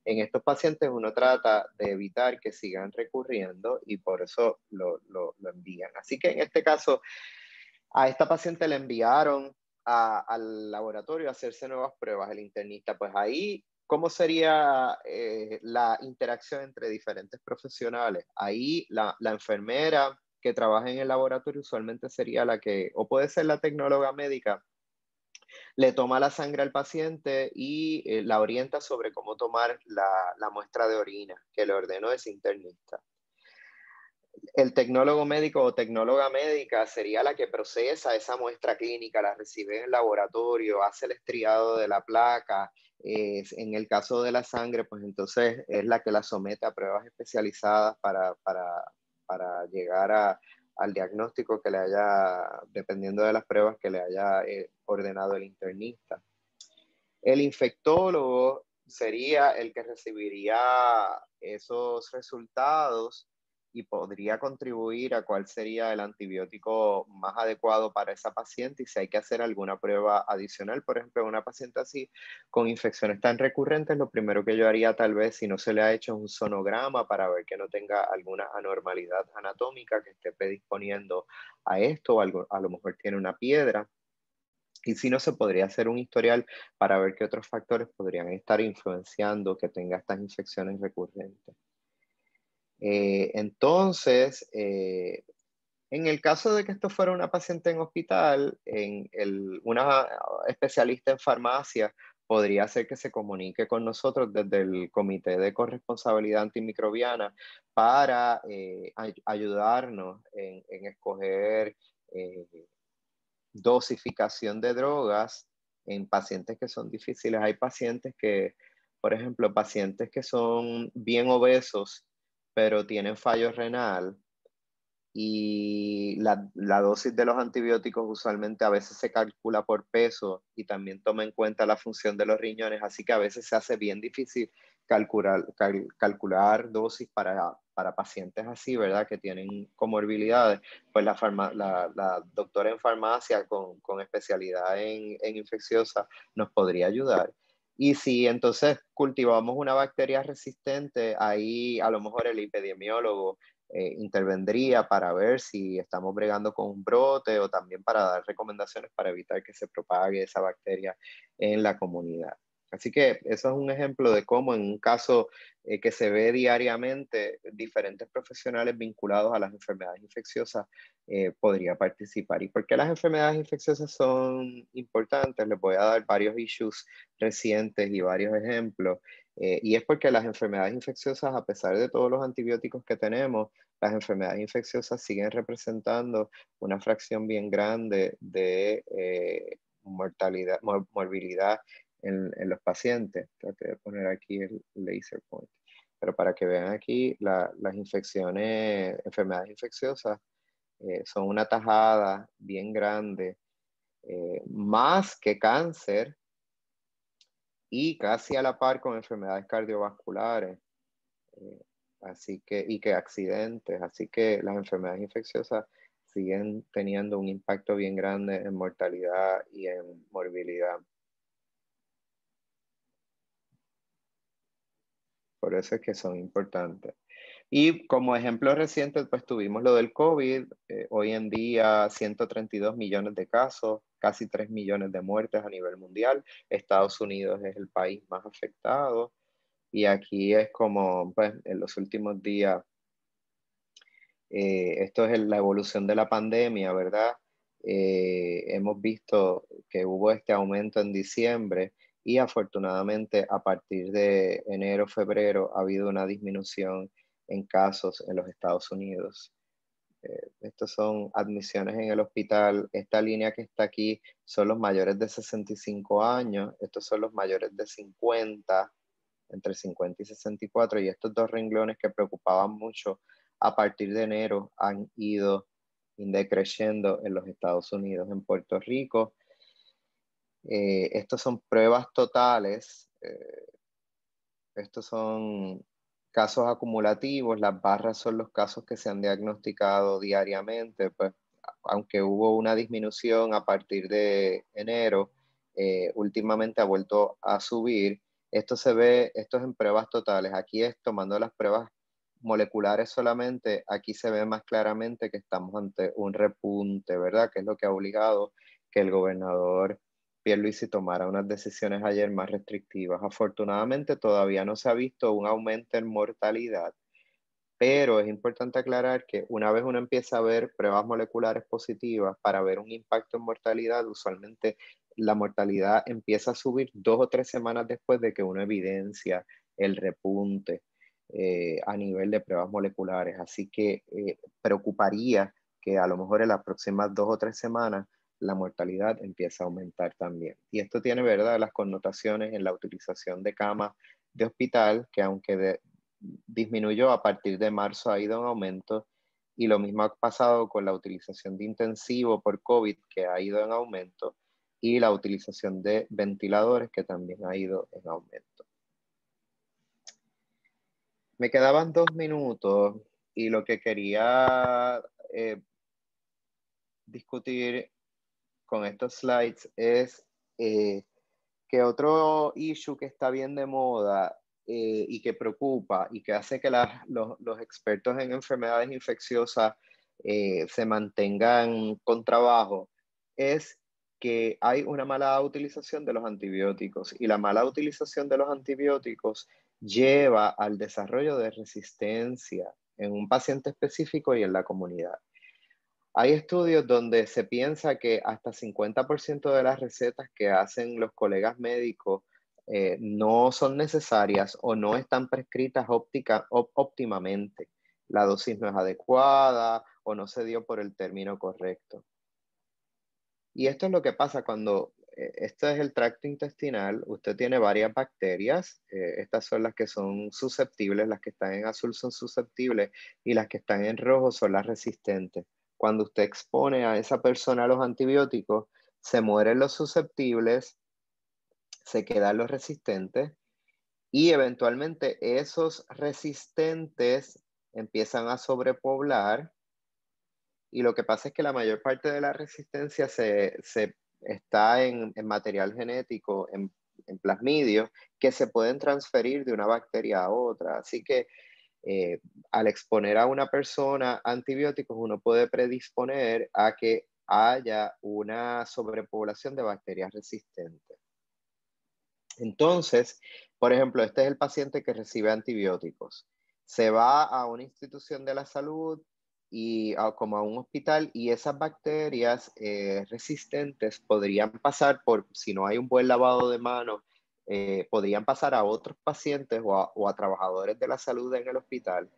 en estos pacientes uno trata de evitar que sigan recurriendo y por eso lo envían. Así que en este caso, a esta paciente le enviaron al laboratorio a hacerse nuevas pruebas, el internista. Pues ahí, ¿cómo sería la interacción entre diferentes profesionales? Ahí la enfermera que trabaja en el laboratorio usualmente sería la que, o puede ser la tecnóloga médica, le toma la sangre al paciente y la orienta sobre cómo tomar la muestra de orina que le ordenó ese internista. El tecnólogo médico o tecnóloga médica sería la que procesa esa muestra clínica, la recibe en el laboratorio, hace el estriado de la placa. En el caso de la sangre, pues entonces es la que la somete a pruebas especializadas para llegar al diagnóstico que le haya, dependiendo de las pruebas que le haya ordenado el internista. El infectólogo sería el que recibiría esos resultados y podría contribuir a cuál sería el antibiótico más adecuado para esa paciente y si hay que hacer alguna prueba adicional. Por ejemplo, en una paciente así con infecciones tan recurrentes, lo primero que yo haría tal vez si no se le ha hecho un sonograma para ver que no tenga alguna anormalidad anatómica que esté predisponiendo a esto, o a lo mejor tiene una piedra. Y si no, se podría hacer un historial para ver qué otros factores podrían estar influenciando que tenga estas infecciones recurrentes. Entonces, en el caso de que esto fuera una paciente en hospital, una especialista en farmacia podría hacer que se comunique con nosotros desde el Comité de Corresponsabilidad Antimicrobiana para ayudarnos en escoger dosificación de drogas en pacientes que son difíciles. Hay pacientes que, por ejemplo, pacientes que son bien obesos, pero tienen fallo renal y la dosis de los antibióticos usualmente a veces se calcula por peso y también toma en cuenta la función de los riñones, así que a veces se hace bien difícil calcular dosis para pacientes así, ¿verdad? Que tienen comorbilidades. Pues la doctora en farmacia con especialidad en infecciosa nos podría ayudar. Y si entonces cultivamos una bacteria resistente, ahí a lo mejor el epidemiólogo intervendría para ver si estamos bregando con un brote o también para dar recomendaciones para evitar que se propague esa bacteria en la comunidad. Así que eso es un ejemplo de cómo en un caso que se ve diariamente, diferentes profesionales vinculados a las enfermedades infecciosas podría participar. ¿Y por qué las enfermedades infecciosas son importantes? Les voy a dar varios issues recientes y varios ejemplos. Y es porque las enfermedades infecciosas, a pesar de todos los antibióticos que tenemos, las enfermedades infecciosas siguen representando una fracción bien grande de mortalidad, morbilidad en los pacientes. Traté de poner aquí el laser point. Pero para que vean aquí, las infecciones, enfermedades infecciosas son una tajada bien grande, más que cáncer y casi a la par con enfermedades cardiovasculares, y que accidentes. Así que las enfermedades infecciosas siguen teniendo un impacto bien grande en mortalidad y en morbilidad. Por eso es que son importantes. Y como ejemplo reciente, pues tuvimos lo del COVID. Hoy en día, 132 millones de casos, casi 3 millones de muertes a nivel mundial. Estados Unidos es el país más afectado. Y aquí es como, pues, en los últimos días, esto es la evolución de la pandemia, ¿verdad? Hemos visto que hubo este aumento en diciembre y afortunadamente a partir de enero, febrero ha habido una disminución en casos en los Estados Unidos. Estos son admisiones en el hospital. Esta línea que está aquí son los mayores de 65 años. Estos son los mayores de 50, entre 50 y 64. Y estos dos renglones que preocupaban mucho a partir de enero han ido decreciendo en los Estados Unidos. En Puerto Rico, estos son pruebas totales. Estos son casos acumulativos, las barras son los casos que se han diagnosticado diariamente, pues aunque hubo una disminución a partir de enero, últimamente ha vuelto a subir. Esto se ve, esto es en pruebas totales. Aquí es tomando las pruebas moleculares solamente, aquí se ve más claramente que estamos ante un repunte, ¿verdad? Que es lo que ha obligado que el gobernador Pierluisi tomara unas decisiones ayer más restrictivas. Afortunadamente todavía no se ha visto un aumento en mortalidad, pero es importante aclarar que una vez uno empieza a ver pruebas moleculares positivas para ver un impacto en mortalidad, usualmente la mortalidad empieza a subir 2 o 3 semanas después de que uno evidencia el repunte a nivel de pruebas moleculares. Así que preocuparía que a lo mejor en las próximas 2 o 3 semanas la mortalidad empieza a aumentar también. Y esto tiene, ¿verdad?, las connotaciones en la utilización de camas de hospital, que aunque disminuyó a partir de marzo, ha ido en aumento, y lo mismo ha pasado con la utilización de intensivo por COVID, que ha ido en aumento, y la utilización de ventiladores, que también ha ido en aumento. Me quedaban 2 minutos y lo que quería discutir con estos slides es que otro issue que está bien de moda y que preocupa y que hace que los expertos en enfermedades infecciosas se mantengan con trabajo es que hay una mala utilización de los antibióticos, y la mala utilización de los antibióticos lleva al desarrollo de resistencia en un paciente específico y en la comunidad. Hay estudios donde se piensa que hasta 50% de las recetas que hacen los colegas médicos no son necesarias o no están prescritas óptimamente. La dosis no es adecuada o no se dio por el término correcto. Y esto es lo que pasa cuando esto es el tracto intestinal. Usted tiene varias bacterias. Estas son las que son susceptibles, las que están en azul son susceptibles y las que están en rojo son las resistentes. Cuando usted expone a esa persona a los antibióticos, se mueren los susceptibles, se quedan los resistentes y eventualmente esos resistentes empiezan a sobrepoblar, y lo que pasa es que la mayor parte de la resistencia se está en material genético, en en plasmidios que se pueden transferir de una bacteria a otra. Así que al exponer a una persona a antibióticos, uno puede predisponer a que haya una sobrepoblación de bacterias resistentes. Entonces, por ejemplo, este es el paciente que recibe antibióticos. Se va a una institución de la salud y como a un hospital, y esas bacterias resistentes podrían pasar por, si no hay un buen lavado de manos, podrían pasar a otros pacientes o a trabajadores de la salud en el hospital.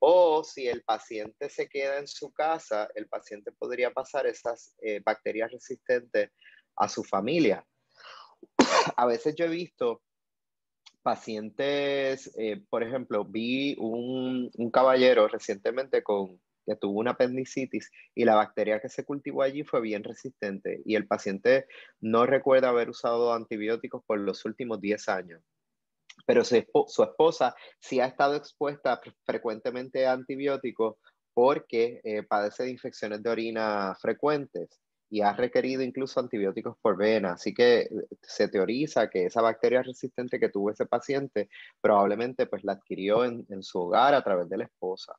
O si el paciente se queda en su casa, el paciente podría pasar esas bacterias resistentes a su familia. A veces yo he visto pacientes, por ejemplo, vi un caballero recientemente que tuvo una apendicitis y la bacteria que se cultivó allí fue bien resistente y el paciente no recuerda haber usado antibióticos por los últimos 10 años. Pero su esposa sí ha estado expuesta frecuentemente a antibióticos porque padece de infecciones de orina frecuentes y ha requerido incluso antibióticos por vena. Así que se teoriza que esa bacteria resistente que tuvo ese paciente probablemente pues la adquirió en su hogar a través de la esposa.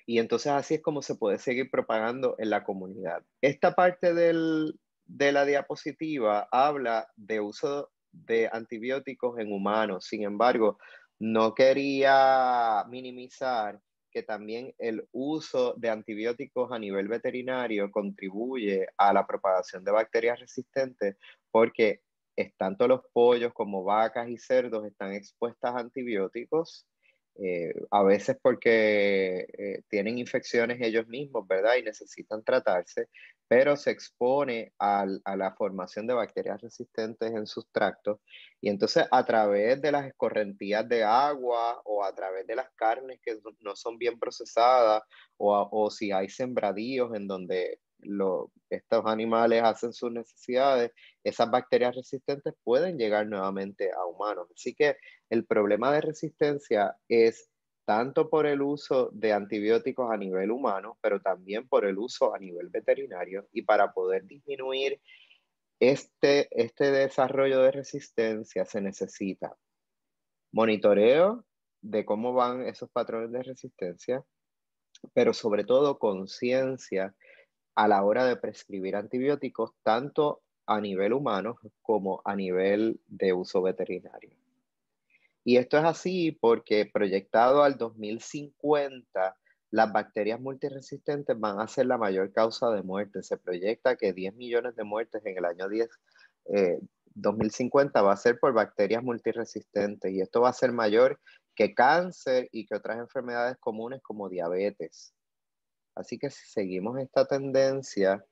Y entonces así es como se puede seguir propagando en la comunidad. Esta parte de la diapositiva habla de uso de antibióticos en humanos. Sin embargo, no quería minimizar que también el uso de antibióticos a nivel veterinario contribuye a la propagación de bacterias resistentes porque tanto los pollos como vacas y cerdos están expuestas a antibióticos a veces porque tienen infecciones ellos mismos, ¿verdad? Y necesitan tratarse, pero se expone a la formación de bacterias resistentes en sus tractos. Y entonces a través de las escorrentías de agua o a través de las carnes que no son bien procesadas o si hay sembradíos en donde estos animales hacen sus necesidades, esas bacterias resistentes pueden llegar nuevamente a humanos. Así que el problema de resistencia es tanto por el uso de antibióticos a nivel humano, pero también por el uso a nivel veterinario. Y para poder disminuir este desarrollo de resistencia se necesita monitoreo de cómo van esos patrones de resistencia, pero sobre todo conciencia a la hora de prescribir antibióticos, tanto a nivel humano como a nivel de uso veterinario. Y esto es así porque proyectado al 2050, las bacterias multiresistentes van a ser la mayor causa de muerte. Se proyecta que 10 millones de muertes en el año 2050 va a ser por bacterias multiresistentes. Y esto va a ser mayor que cáncer y que otras enfermedades comunes como diabetes. Así que si seguimos esta tendencia,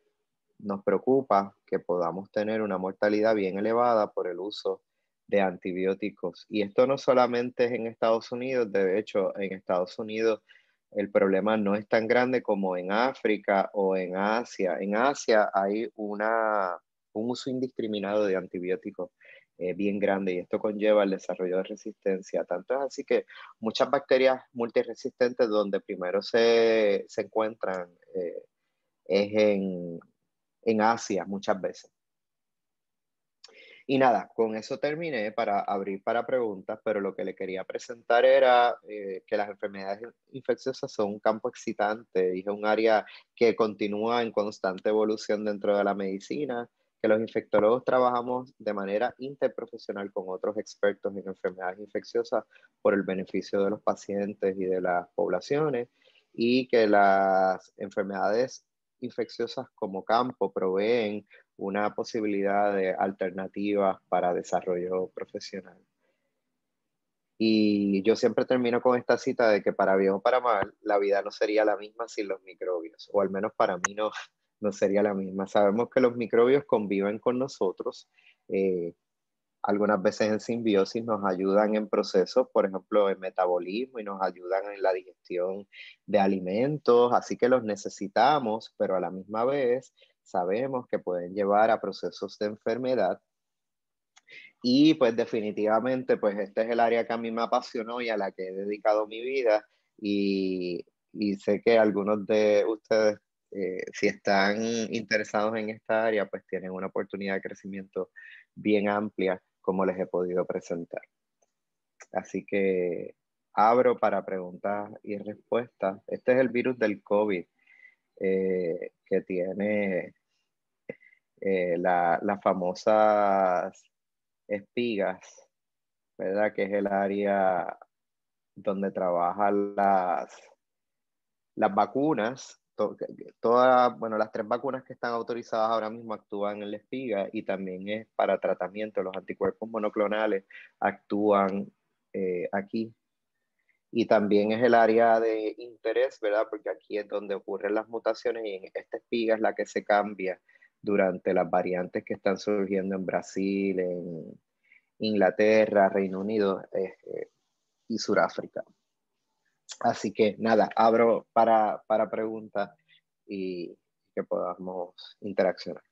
nos preocupa que podamos tener una mortalidad bien elevada por el uso de antibióticos. Y esto no solamente es en Estados Unidos, de hecho, en Estados Unidos el problema no es tan grande como en África o en Asia. En Asia hay un uso indiscriminado de antibióticos bien grande y esto conlleva el desarrollo de resistencia. Tanto es así que muchas bacterias multiresistentes donde primero se encuentran es en Asia muchas veces. Y nada, con eso terminé para abrir para preguntas, pero lo que le quería presentar era que las enfermedades infecciosas son un campo excitante y es un área que continúa en constante evolución dentro de la medicina, que los infectólogos trabajamos de manera interprofesional con otros expertos en enfermedades infecciosas por el beneficio de los pacientes y de las poblaciones, y que las enfermedades infecciosas como campo proveen una posibilidad de alternativas para desarrollo profesional. Y yo siempre termino con esta cita de que para bien o para mal, la vida no sería la misma sin los microbios, o al menos para mí no sería la misma. Sabemos que los microbios conviven con nosotros, algunas veces en simbiosis, nos ayudan en procesos, por ejemplo, en metabolismo y nos ayudan en la digestión de alimentos, así que los necesitamos, pero a la misma vez sabemos que pueden llevar a procesos de enfermedad. Y pues definitivamente, pues este es el área que a mí me apasionó y a la que he dedicado mi vida y sé que algunos de ustedes si están interesados en esta área, pues tienen una oportunidad de crecimiento bien amplia, como les he podido presentar. Así que abro para preguntas y respuestas. Este es el virus del COVID, que tiene las famosas espigas, ¿verdad? Que es el área donde trabajan las vacunas. Bueno, las 3 vacunas que están autorizadas ahora mismo actúan en la espiga, y también es para tratamiento. Los anticuerpos monoclonales actúan aquí. Y también es el área de interés, ¿verdad? Porque aquí es donde ocurren las mutaciones, y en esta espiga es la que se cambia durante las variantes que están surgiendo en Brasil, en Inglaterra, Reino Unido y Sudáfrica. Así que nada, abro para preguntas y que podamos interaccionar.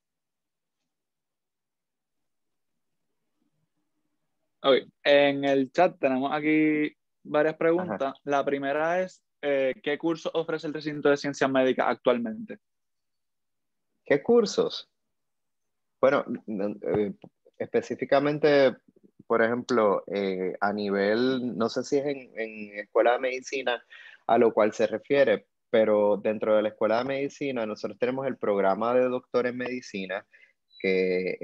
Okay. En el chat tenemos aquí varias preguntas. Ajá. La primera es, ¿qué curso ofrece el recinto de ciencias médicas actualmente? ¿Qué cursos? Bueno, específicamente, por ejemplo, a nivel, no sé si es en escuela de medicina a lo cual se refiere, pero dentro de la escuela de medicina nosotros tenemos el programa de doctor en medicina, que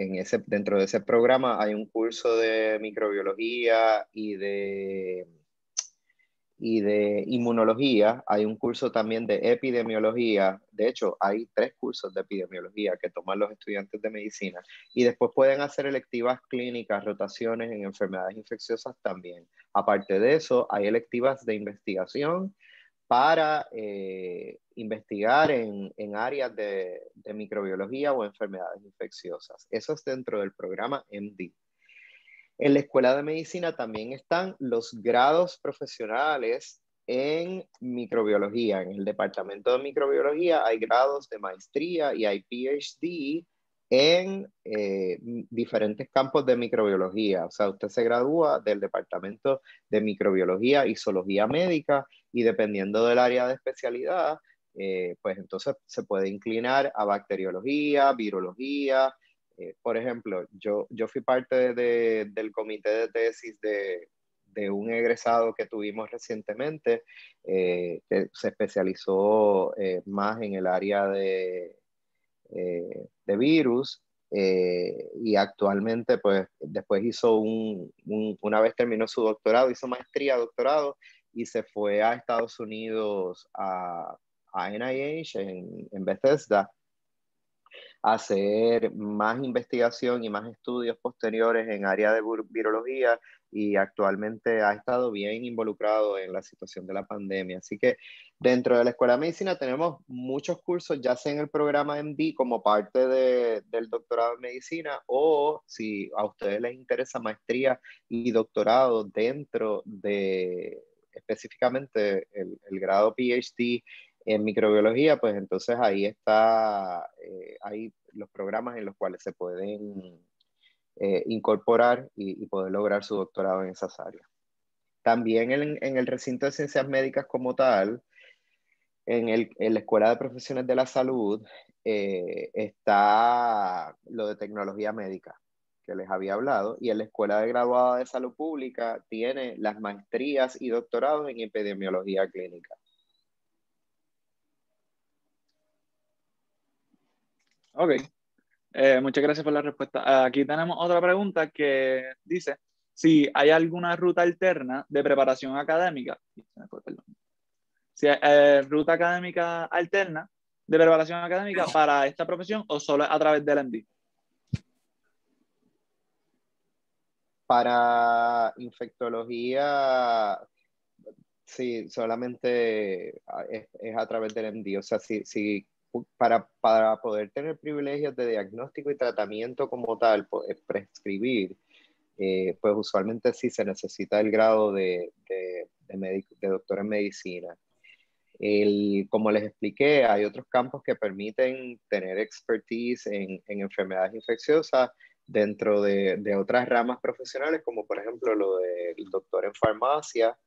dentro de ese programa hay un curso de microbiología y de inmunología. Hay un curso también de epidemiología. De hecho, hay 3 cursos de epidemiología que toman los estudiantes de medicina, y después pueden hacer electivas clínicas, rotaciones en enfermedades infecciosas también. Aparte de eso, hay electivas de investigación para investigar en áreas de microbiología o enfermedades infecciosas. Eso es dentro del programa MD. En la escuela de medicina también están los grados profesionales en microbiología. En el departamento de microbiología hay grados de maestría y hay PhD en diferentes campos de microbiología. O sea, usted se gradúa del departamento de microbiología y zoología médica, y dependiendo del área de especialidad, pues entonces se puede inclinar a bacteriología, virología. Por ejemplo, yo fui parte del comité de tesis de un egresado que tuvimos recientemente, que se especializó más en el área de virus, y actualmente, pues, después una vez terminó su doctorado, hizo maestría, doctorado, y se fue a Estados Unidos, a NIH en Bethesda, hacer más investigación y más estudios posteriores en área de virología, y actualmente ha estado bien involucrado en la situación de la pandemia. Así que dentro de la Escuela de Medicina tenemos muchos cursos, ya sea en el programa MD como parte del doctorado en medicina, o si a ustedes les interesa maestría y doctorado dentro de específicamente el grado PhD en microbiología, pues entonces ahí hay los programas en los cuales se pueden incorporar y poder lograr su doctorado en esas áreas. También en el recinto de ciencias médicas como tal, en la Escuela de Profesiones de la Salud, está lo de tecnología médica que les había hablado, y en la Escuela de Graduada de Salud Pública tiene las maestrías y doctorados en epidemiología clínica. Ok, muchas gracias por la respuesta. Aquí tenemos otra pregunta que dice, si hay alguna ruta alterna de preparación académica, perdón, si hay ruta académica alterna de preparación académica para esta profesión, o solo a través del MD. Para infectología, sí, solamente es a través del MD. O sea, para poder tener privilegios de diagnóstico y tratamiento como tal, prescribir, pues usualmente sí se necesita el grado de doctor en medicina. Como les expliqué, hay otros campos que permiten tener expertise en enfermedades infecciosas dentro de otras ramas profesionales, como por ejemplo lo del doctor en farmacia,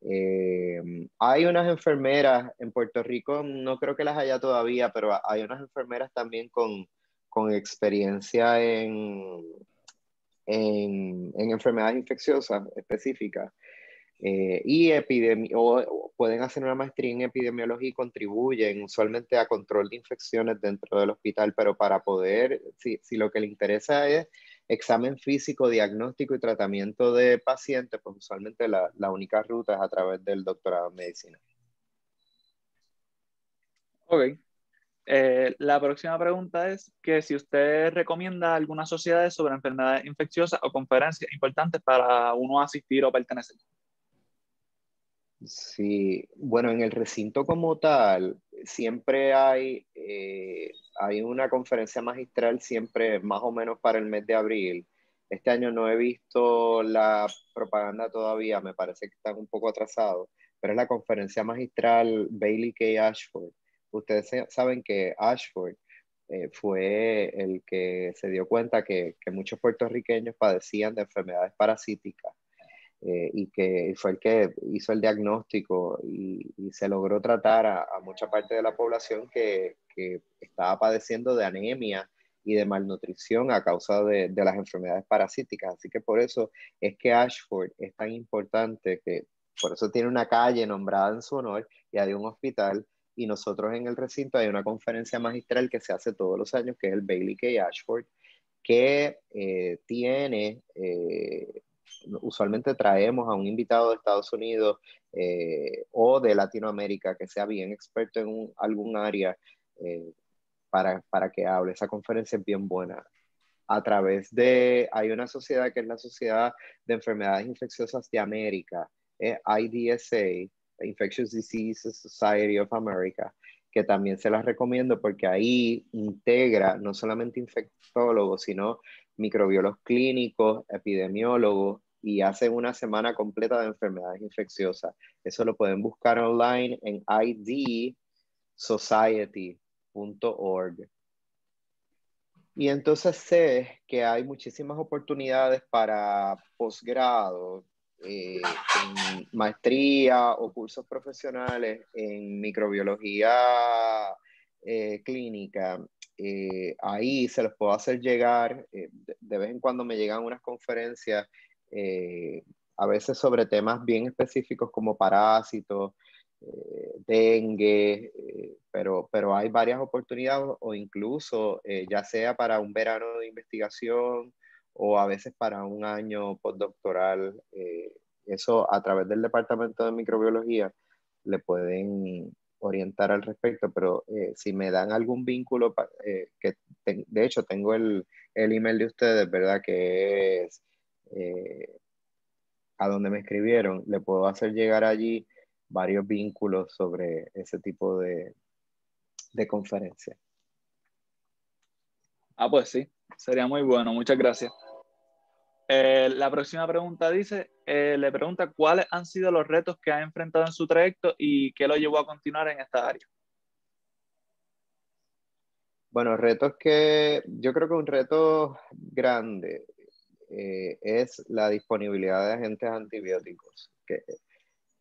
Hay unas enfermeras en Puerto Rico, no creo que las haya todavía, pero hay unas enfermeras también con experiencia en enfermedades infecciosas específicas. O pueden hacer una maestría en epidemiología y contribuyen usualmente a control de infecciones dentro del hospital, pero para poder, si lo que le interesa es examen físico, diagnóstico y tratamiento de pacientes, pues usualmente la única ruta es a través del doctorado en medicina. Ok. La próxima pregunta es que si usted recomienda algunas sociedades sobre enfermedades infecciosas o conferencias importantes para uno asistir o pertenecer. Sí, bueno, en el recinto como tal, siempre hay una conferencia magistral siempre más o menos para el mes de abril. Este año no he visto la propaganda todavía, me parece que están un poco atrasados, pero es la conferencia magistral Bailey K. Ashford. Ustedes saben que Ashford fue el que se dio cuenta que muchos puertorriqueños padecían de enfermedades parasíticas y que fue el que hizo el diagnóstico y se logró tratar a mucha parte de la población que estaba padeciendo de anemia y de malnutrición a causa de las enfermedades parasíticas. Así que por eso es que Ashford es tan importante, que por eso tiene una calle nombrada en su honor y hay un hospital. Y nosotros en el recinto hay una conferencia magistral que se hace todos los años, que es el Bailey K. Ashford, que usualmente traemos a un invitado de Estados Unidos o de Latinoamérica que sea bien experto en algún área eh, para que hable. Esa conferencia es bien buena. Hay una sociedad que es la Sociedad de Enfermedades Infecciosas de América, IDSA, Infectious Diseases Society of America, que también se las recomiendo porque ahí integra no solamente infectólogos, sino microbiólogos clínicos, epidemiólogos, y hacen una semana completa de enfermedades infecciosas. Eso lo pueden buscar online en idsociety.org. Y entonces sé que hay muchísimas oportunidades para posgrado, en maestría o cursos profesionales en microbiología clínica. Ahí se los puedo hacer llegar. De vez en cuando me llegan unas conferencias, a veces sobre temas bien específicos como parásitos, dengue, pero hay varias oportunidades o incluso ya sea para un verano de investigación o a veces para un año postdoctoral. Eso a través del departamento de microbiología le pueden orientar al respecto, pero si me dan algún vínculo, de hecho tengo el email de ustedes, ¿verdad? Que es a donde me escribieron, le puedo hacer llegar allí varios vínculos sobre ese tipo de conferencias. Ah, pues sí, sería muy bueno, muchas gracias. La próxima pregunta le pregunta cuáles han sido los retos que ha enfrentado en su trayecto y qué lo llevó a continuar en esta área. Bueno, retos que yo creo que un reto grande es la disponibilidad de agentes antibióticos. Que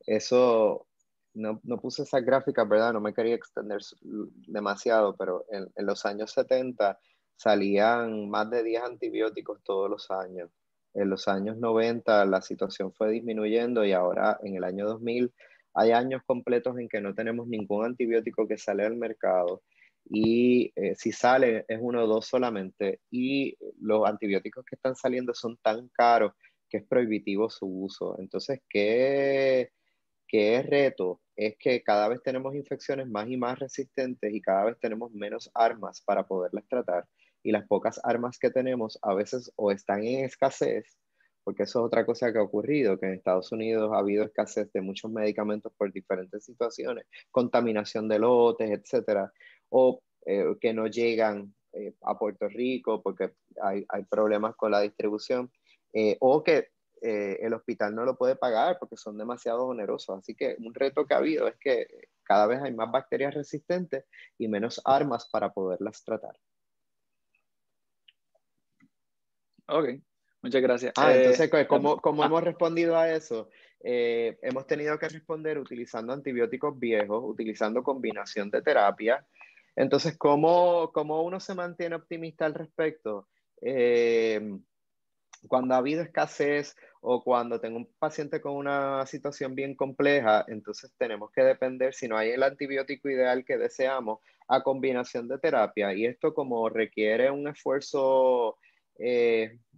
eso, no puse esas gráficas, ¿verdad? No me quería extender demasiado, pero en los años 70 salían más de 10 antibióticos todos los años. En los años 90 la situación fue disminuyendo y ahora en el año 2000 hay años completos en que no tenemos ningún antibiótico que sale al mercado y si sale es uno o dos solamente y los antibióticos que están saliendo son tan caros que es prohibitivo su uso. Entonces, ¿qué es reto? Es que cada vez tenemos infecciones más y más resistentes y cada vez tenemos menos armas para poderlas tratar. Y las pocas armas que tenemos a veces o están en escasez, porque eso es otra cosa que ha ocurrido, que en Estados Unidos ha habido escasez de muchos medicamentos por diferentes situaciones, contaminación de lotes, etcétera, o que no llegan a Puerto Rico porque hay problemas con la distribución, o que el hospital no lo puede pagar porque son demasiado onerosos. Así que un reto que ha habido es que cada vez hay más bacterias resistentes y menos armas para poderlas tratar. Ok, muchas gracias. Entonces, ¿cómo hemos respondido a eso? hemos tenido que responder utilizando antibióticos viejos, utilizando combinación de terapia. Entonces, ¿cómo uno se mantiene optimista al respecto? Cuando ha habido escasez o cuando tengo un paciente con una situación bien compleja, entonces tenemos que depender, si no hay el antibiótico ideal que deseamos, a combinación de terapia. Y esto como requiere un esfuerzo,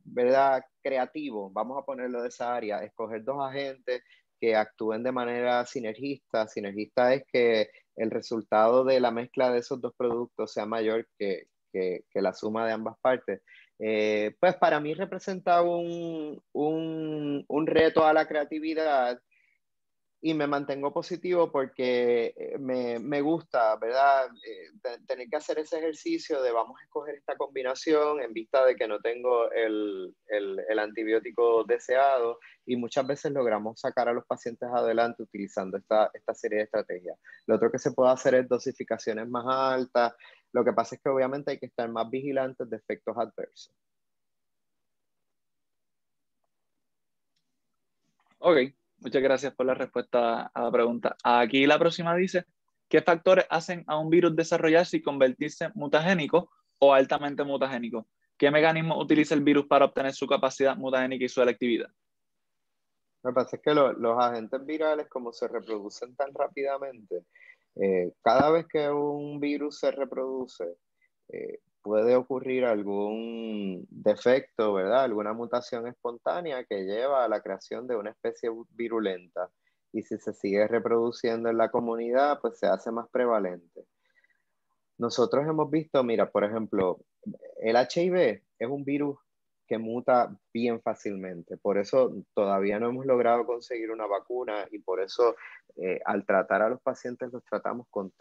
¿verdad? Creativo, vamos a ponerlo de esa área, escoger dos agentes que actúen de manera sinergista. Sinergista es que el resultado de la mezcla de esos dos productos sea mayor que la suma de ambas partes. Pues para mí representa un reto a la creatividad y me mantengo positivo porque me gusta, ¿verdad? Tener que hacer ese ejercicio de vamos a escoger esta combinación en vista de que no tengo el antibiótico deseado y muchas veces logramos sacar a los pacientes adelante utilizando esta serie de estrategias. Lo otro que se puede hacer es dosificaciones más altas. Lo que pasa es que obviamente hay que estar más vigilantes de efectos adversos. Ok, muchas gracias por la respuesta a la pregunta. Aquí la próxima dice, ¿qué factores hacen a un virus desarrollarse y convertirse mutagénico o altamente mutagénico? ¿Qué mecanismo utiliza el virus para obtener su capacidad mutagénica y su selectividad? Lo que pasa es que los agentes virales, como se reproducen tan rápidamente, cada vez que un virus se reproduce, puede ocurrir algún defecto, ¿verdad? Alguna mutación espontánea que lleva a la creación de una especie virulenta. Y si se sigue reproduciendo en la comunidad, pues se hace más prevalente. Nosotros hemos visto, mira, por ejemplo, el HIV es un virus que muta bien fácilmente. Por eso todavía no hemos logrado conseguir una vacuna y por eso al tratar a los pacientes los tratamos con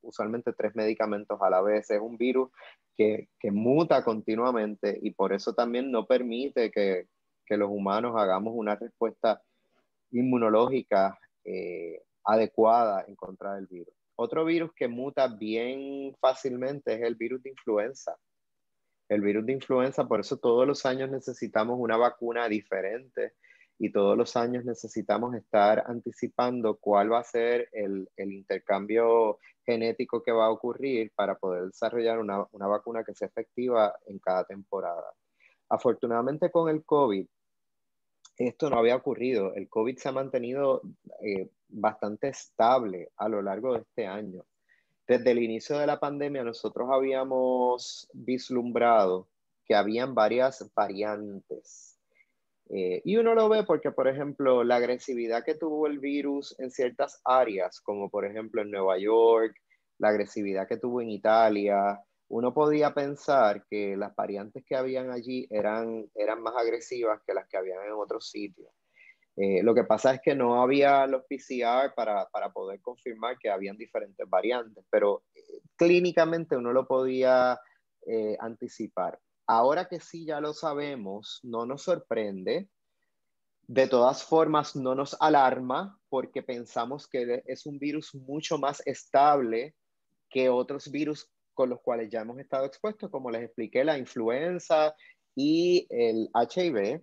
usualmente tres medicamentos a la vez. Es un virus que muta continuamente y por eso también no permite que los humanos hagamos una respuesta inmunológica adecuada en contra del virus. Otro virus que muta bien fácilmente es el virus de influenza. El virus de influenza, por eso todos los años necesitamos una vacuna diferente y todos los años necesitamos estar anticipando cuál va a ser el intercambio genético que va a ocurrir para poder desarrollar una vacuna que sea efectiva en cada temporada. Afortunadamente con el COVID, esto no había ocurrido. El COVID se ha mantenido bastante estable a lo largo de este año. Desde el inicio de la pandemia nosotros habíamos vislumbrado que habían varias variantes. Y uno lo ve porque, por ejemplo, la agresividad que tuvo el virus en ciertas áreas, como por ejemplo en Nueva York, la agresividad que tuvo en Italia, uno podía pensar que las variantes que habían allí eran más agresivas que las que habían en otros sitios. Lo que pasa es que no había los PCR para poder confirmar que habían diferentes variantes, pero clínicamente uno lo podía anticipar. Ahora que sí ya lo sabemos, no nos sorprende. De todas formas, no nos alarma porque pensamos que es un virus mucho más estable que otros virus con los cuales ya hemos estado expuestos, como les expliqué, la influenza y el HIV.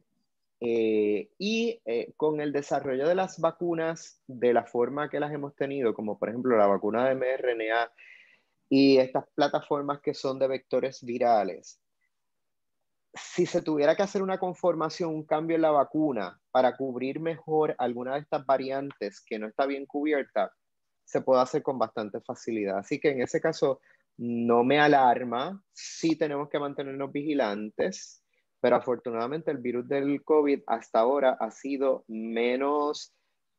Con el desarrollo de las vacunas de la forma que las hemos tenido, como por ejemplo la vacuna de mRNA y estas plataformas que son de vectores virales, si se tuviera que hacer una conformación, un cambio en la vacuna para cubrir mejor alguna de estas variantes que no está bien cubierta, se puede hacer con bastante facilidad. Así que en ese caso no me alarma, sí tenemos que mantenernos vigilantes, pero afortunadamente el virus del COVID hasta ahora ha sido menos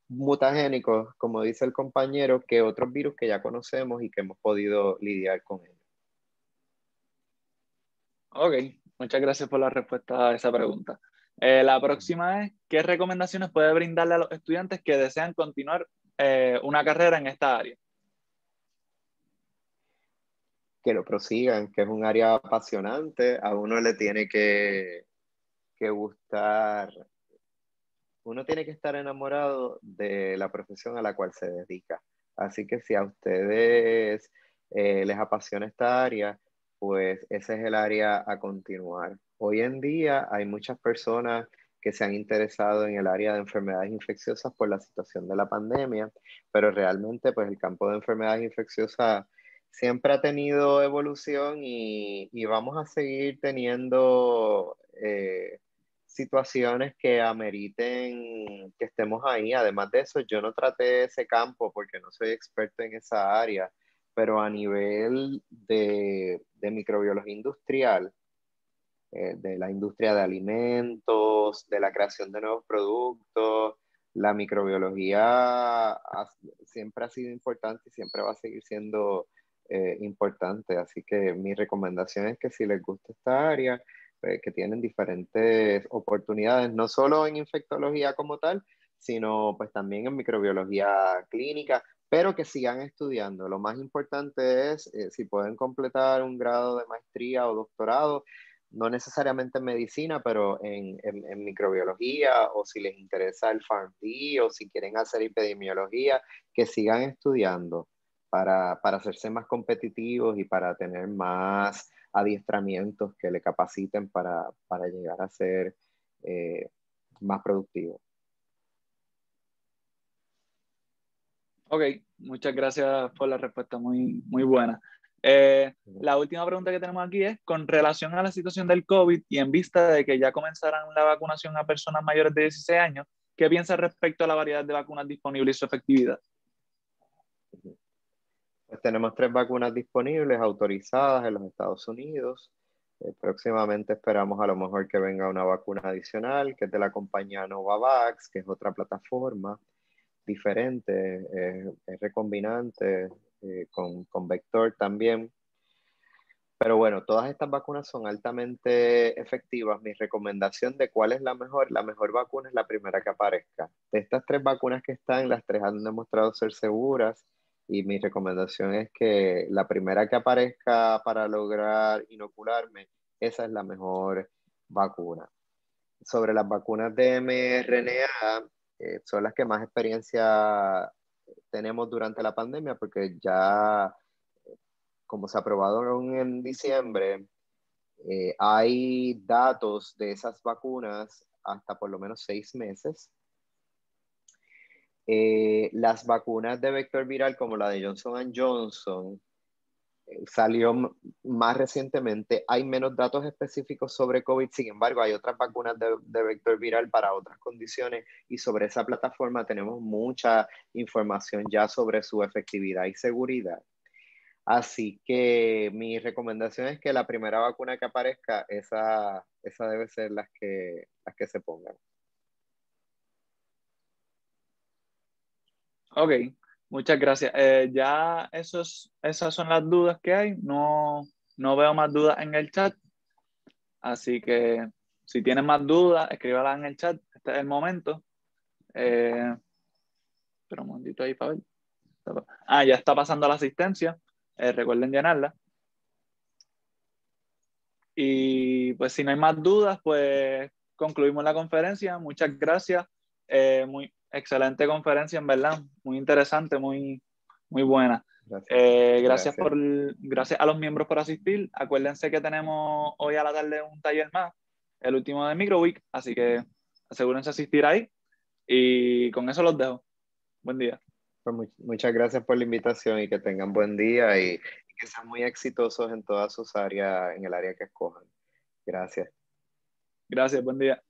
mutagénico, como dice el compañero, que otros virus que ya conocemos y que hemos podido lidiar con ellos. Ok, muchas gracias por la respuesta a esa pregunta. La próxima es, ¿qué recomendaciones puede brindarle a los estudiantes que desean continuar una carrera en esta área? Que lo prosigan, que es un área apasionante, a uno le tiene que gustar, uno tiene que estar enamorado de la profesión a la cual se dedica. Así que si a ustedes les apasiona esta área, pues ese es el área a continuar. Hoy en día hay muchas personas que se han interesado en el área de enfermedades infecciosas por la situación de la pandemia, pero realmente pues el campo de enfermedades infecciosas siempre ha tenido evolución y vamos a seguir teniendo situaciones que ameriten que estemos ahí. Además de eso, yo no traté ese campo porque no soy experto en esa área, pero a nivel de microbiología industrial, de la industria de alimentos, de la creación de nuevos productos, la microbiología siempre ha sido importante y siempre va a seguir siendo importante. Así que mi recomendación es que si les gusta esta área, que tienen diferentes oportunidades, no solo en infectología como tal, sino pues también en microbiología clínica, pero que sigan estudiando. Lo más importante es si pueden completar un grado de maestría o doctorado, no necesariamente en medicina, pero en microbiología, o si les interesa el PharmD, o si quieren hacer epidemiología, que sigan estudiando para hacerse más competitivos y para tener más adiestramientos que le capaciten para llegar a ser más productivos. Ok, muchas gracias por la respuesta, muy, muy buena. La última pregunta que tenemos aquí es, con relación a la situación del COVID y en vista de que ya comenzarán la vacunación a personas mayores de 16 años, ¿qué piensas respecto a la variedad de vacunas disponibles y su efectividad? Pues tenemos 3 vacunas disponibles, autorizadas en los Estados Unidos. Próximamente esperamos a lo mejor que venga una vacuna adicional, que es de la compañía Novavax, que es otra plataforma diferente, es recombinante, con vector también. Pero bueno, todas estas vacunas son altamente efectivas. Mi recomendación de cuál es la mejor vacuna es la primera que aparezca. De estas 3 vacunas que están, las 3 han demostrado ser seguras y mi recomendación es que la primera que aparezca para lograr inocularme, esa es la mejor vacuna. Sobre las vacunas de mRNA, son las que más experiencia tenemos durante la pandemia porque ya, como se aprobaron en diciembre, hay datos de esas vacunas hasta por lo menos 6 meses. Las vacunas de vector viral como la de Johnson Johnson salió más recientemente. Hay menos datos específicos sobre COVID, sin embargo, hay otras vacunas de vector viral para otras condiciones y sobre esa plataforma tenemos mucha información ya sobre su efectividad y seguridad. Así que mi recomendación es que la primera vacuna que aparezca, esa debe ser las que se pongan. Ok, muchas gracias. Ya esas son las dudas que hay. No, no veo más dudas en el chat. Así que si tienen más dudas, escríbalas en el chat. Este es el momento. Pero un momentito ahí para ver. Ya está pasando la asistencia. Recuerden llenarla. Y pues si no hay más dudas, pues concluimos la conferencia. Muchas gracias. Muy excelente conferencia, en verdad. Muy interesante, muy, muy buena. Gracias. Gracias a los miembros por asistir. Acuérdense que tenemos hoy a la tarde un taller más, el último de MicroWeek, así que asegúrense de asistir ahí. Y con eso los dejo. Buen día. Pues muchas gracias por la invitación y que tengan buen día y que sean muy exitosos en todas sus áreas, en el área que escojan. Gracias. Gracias, buen día.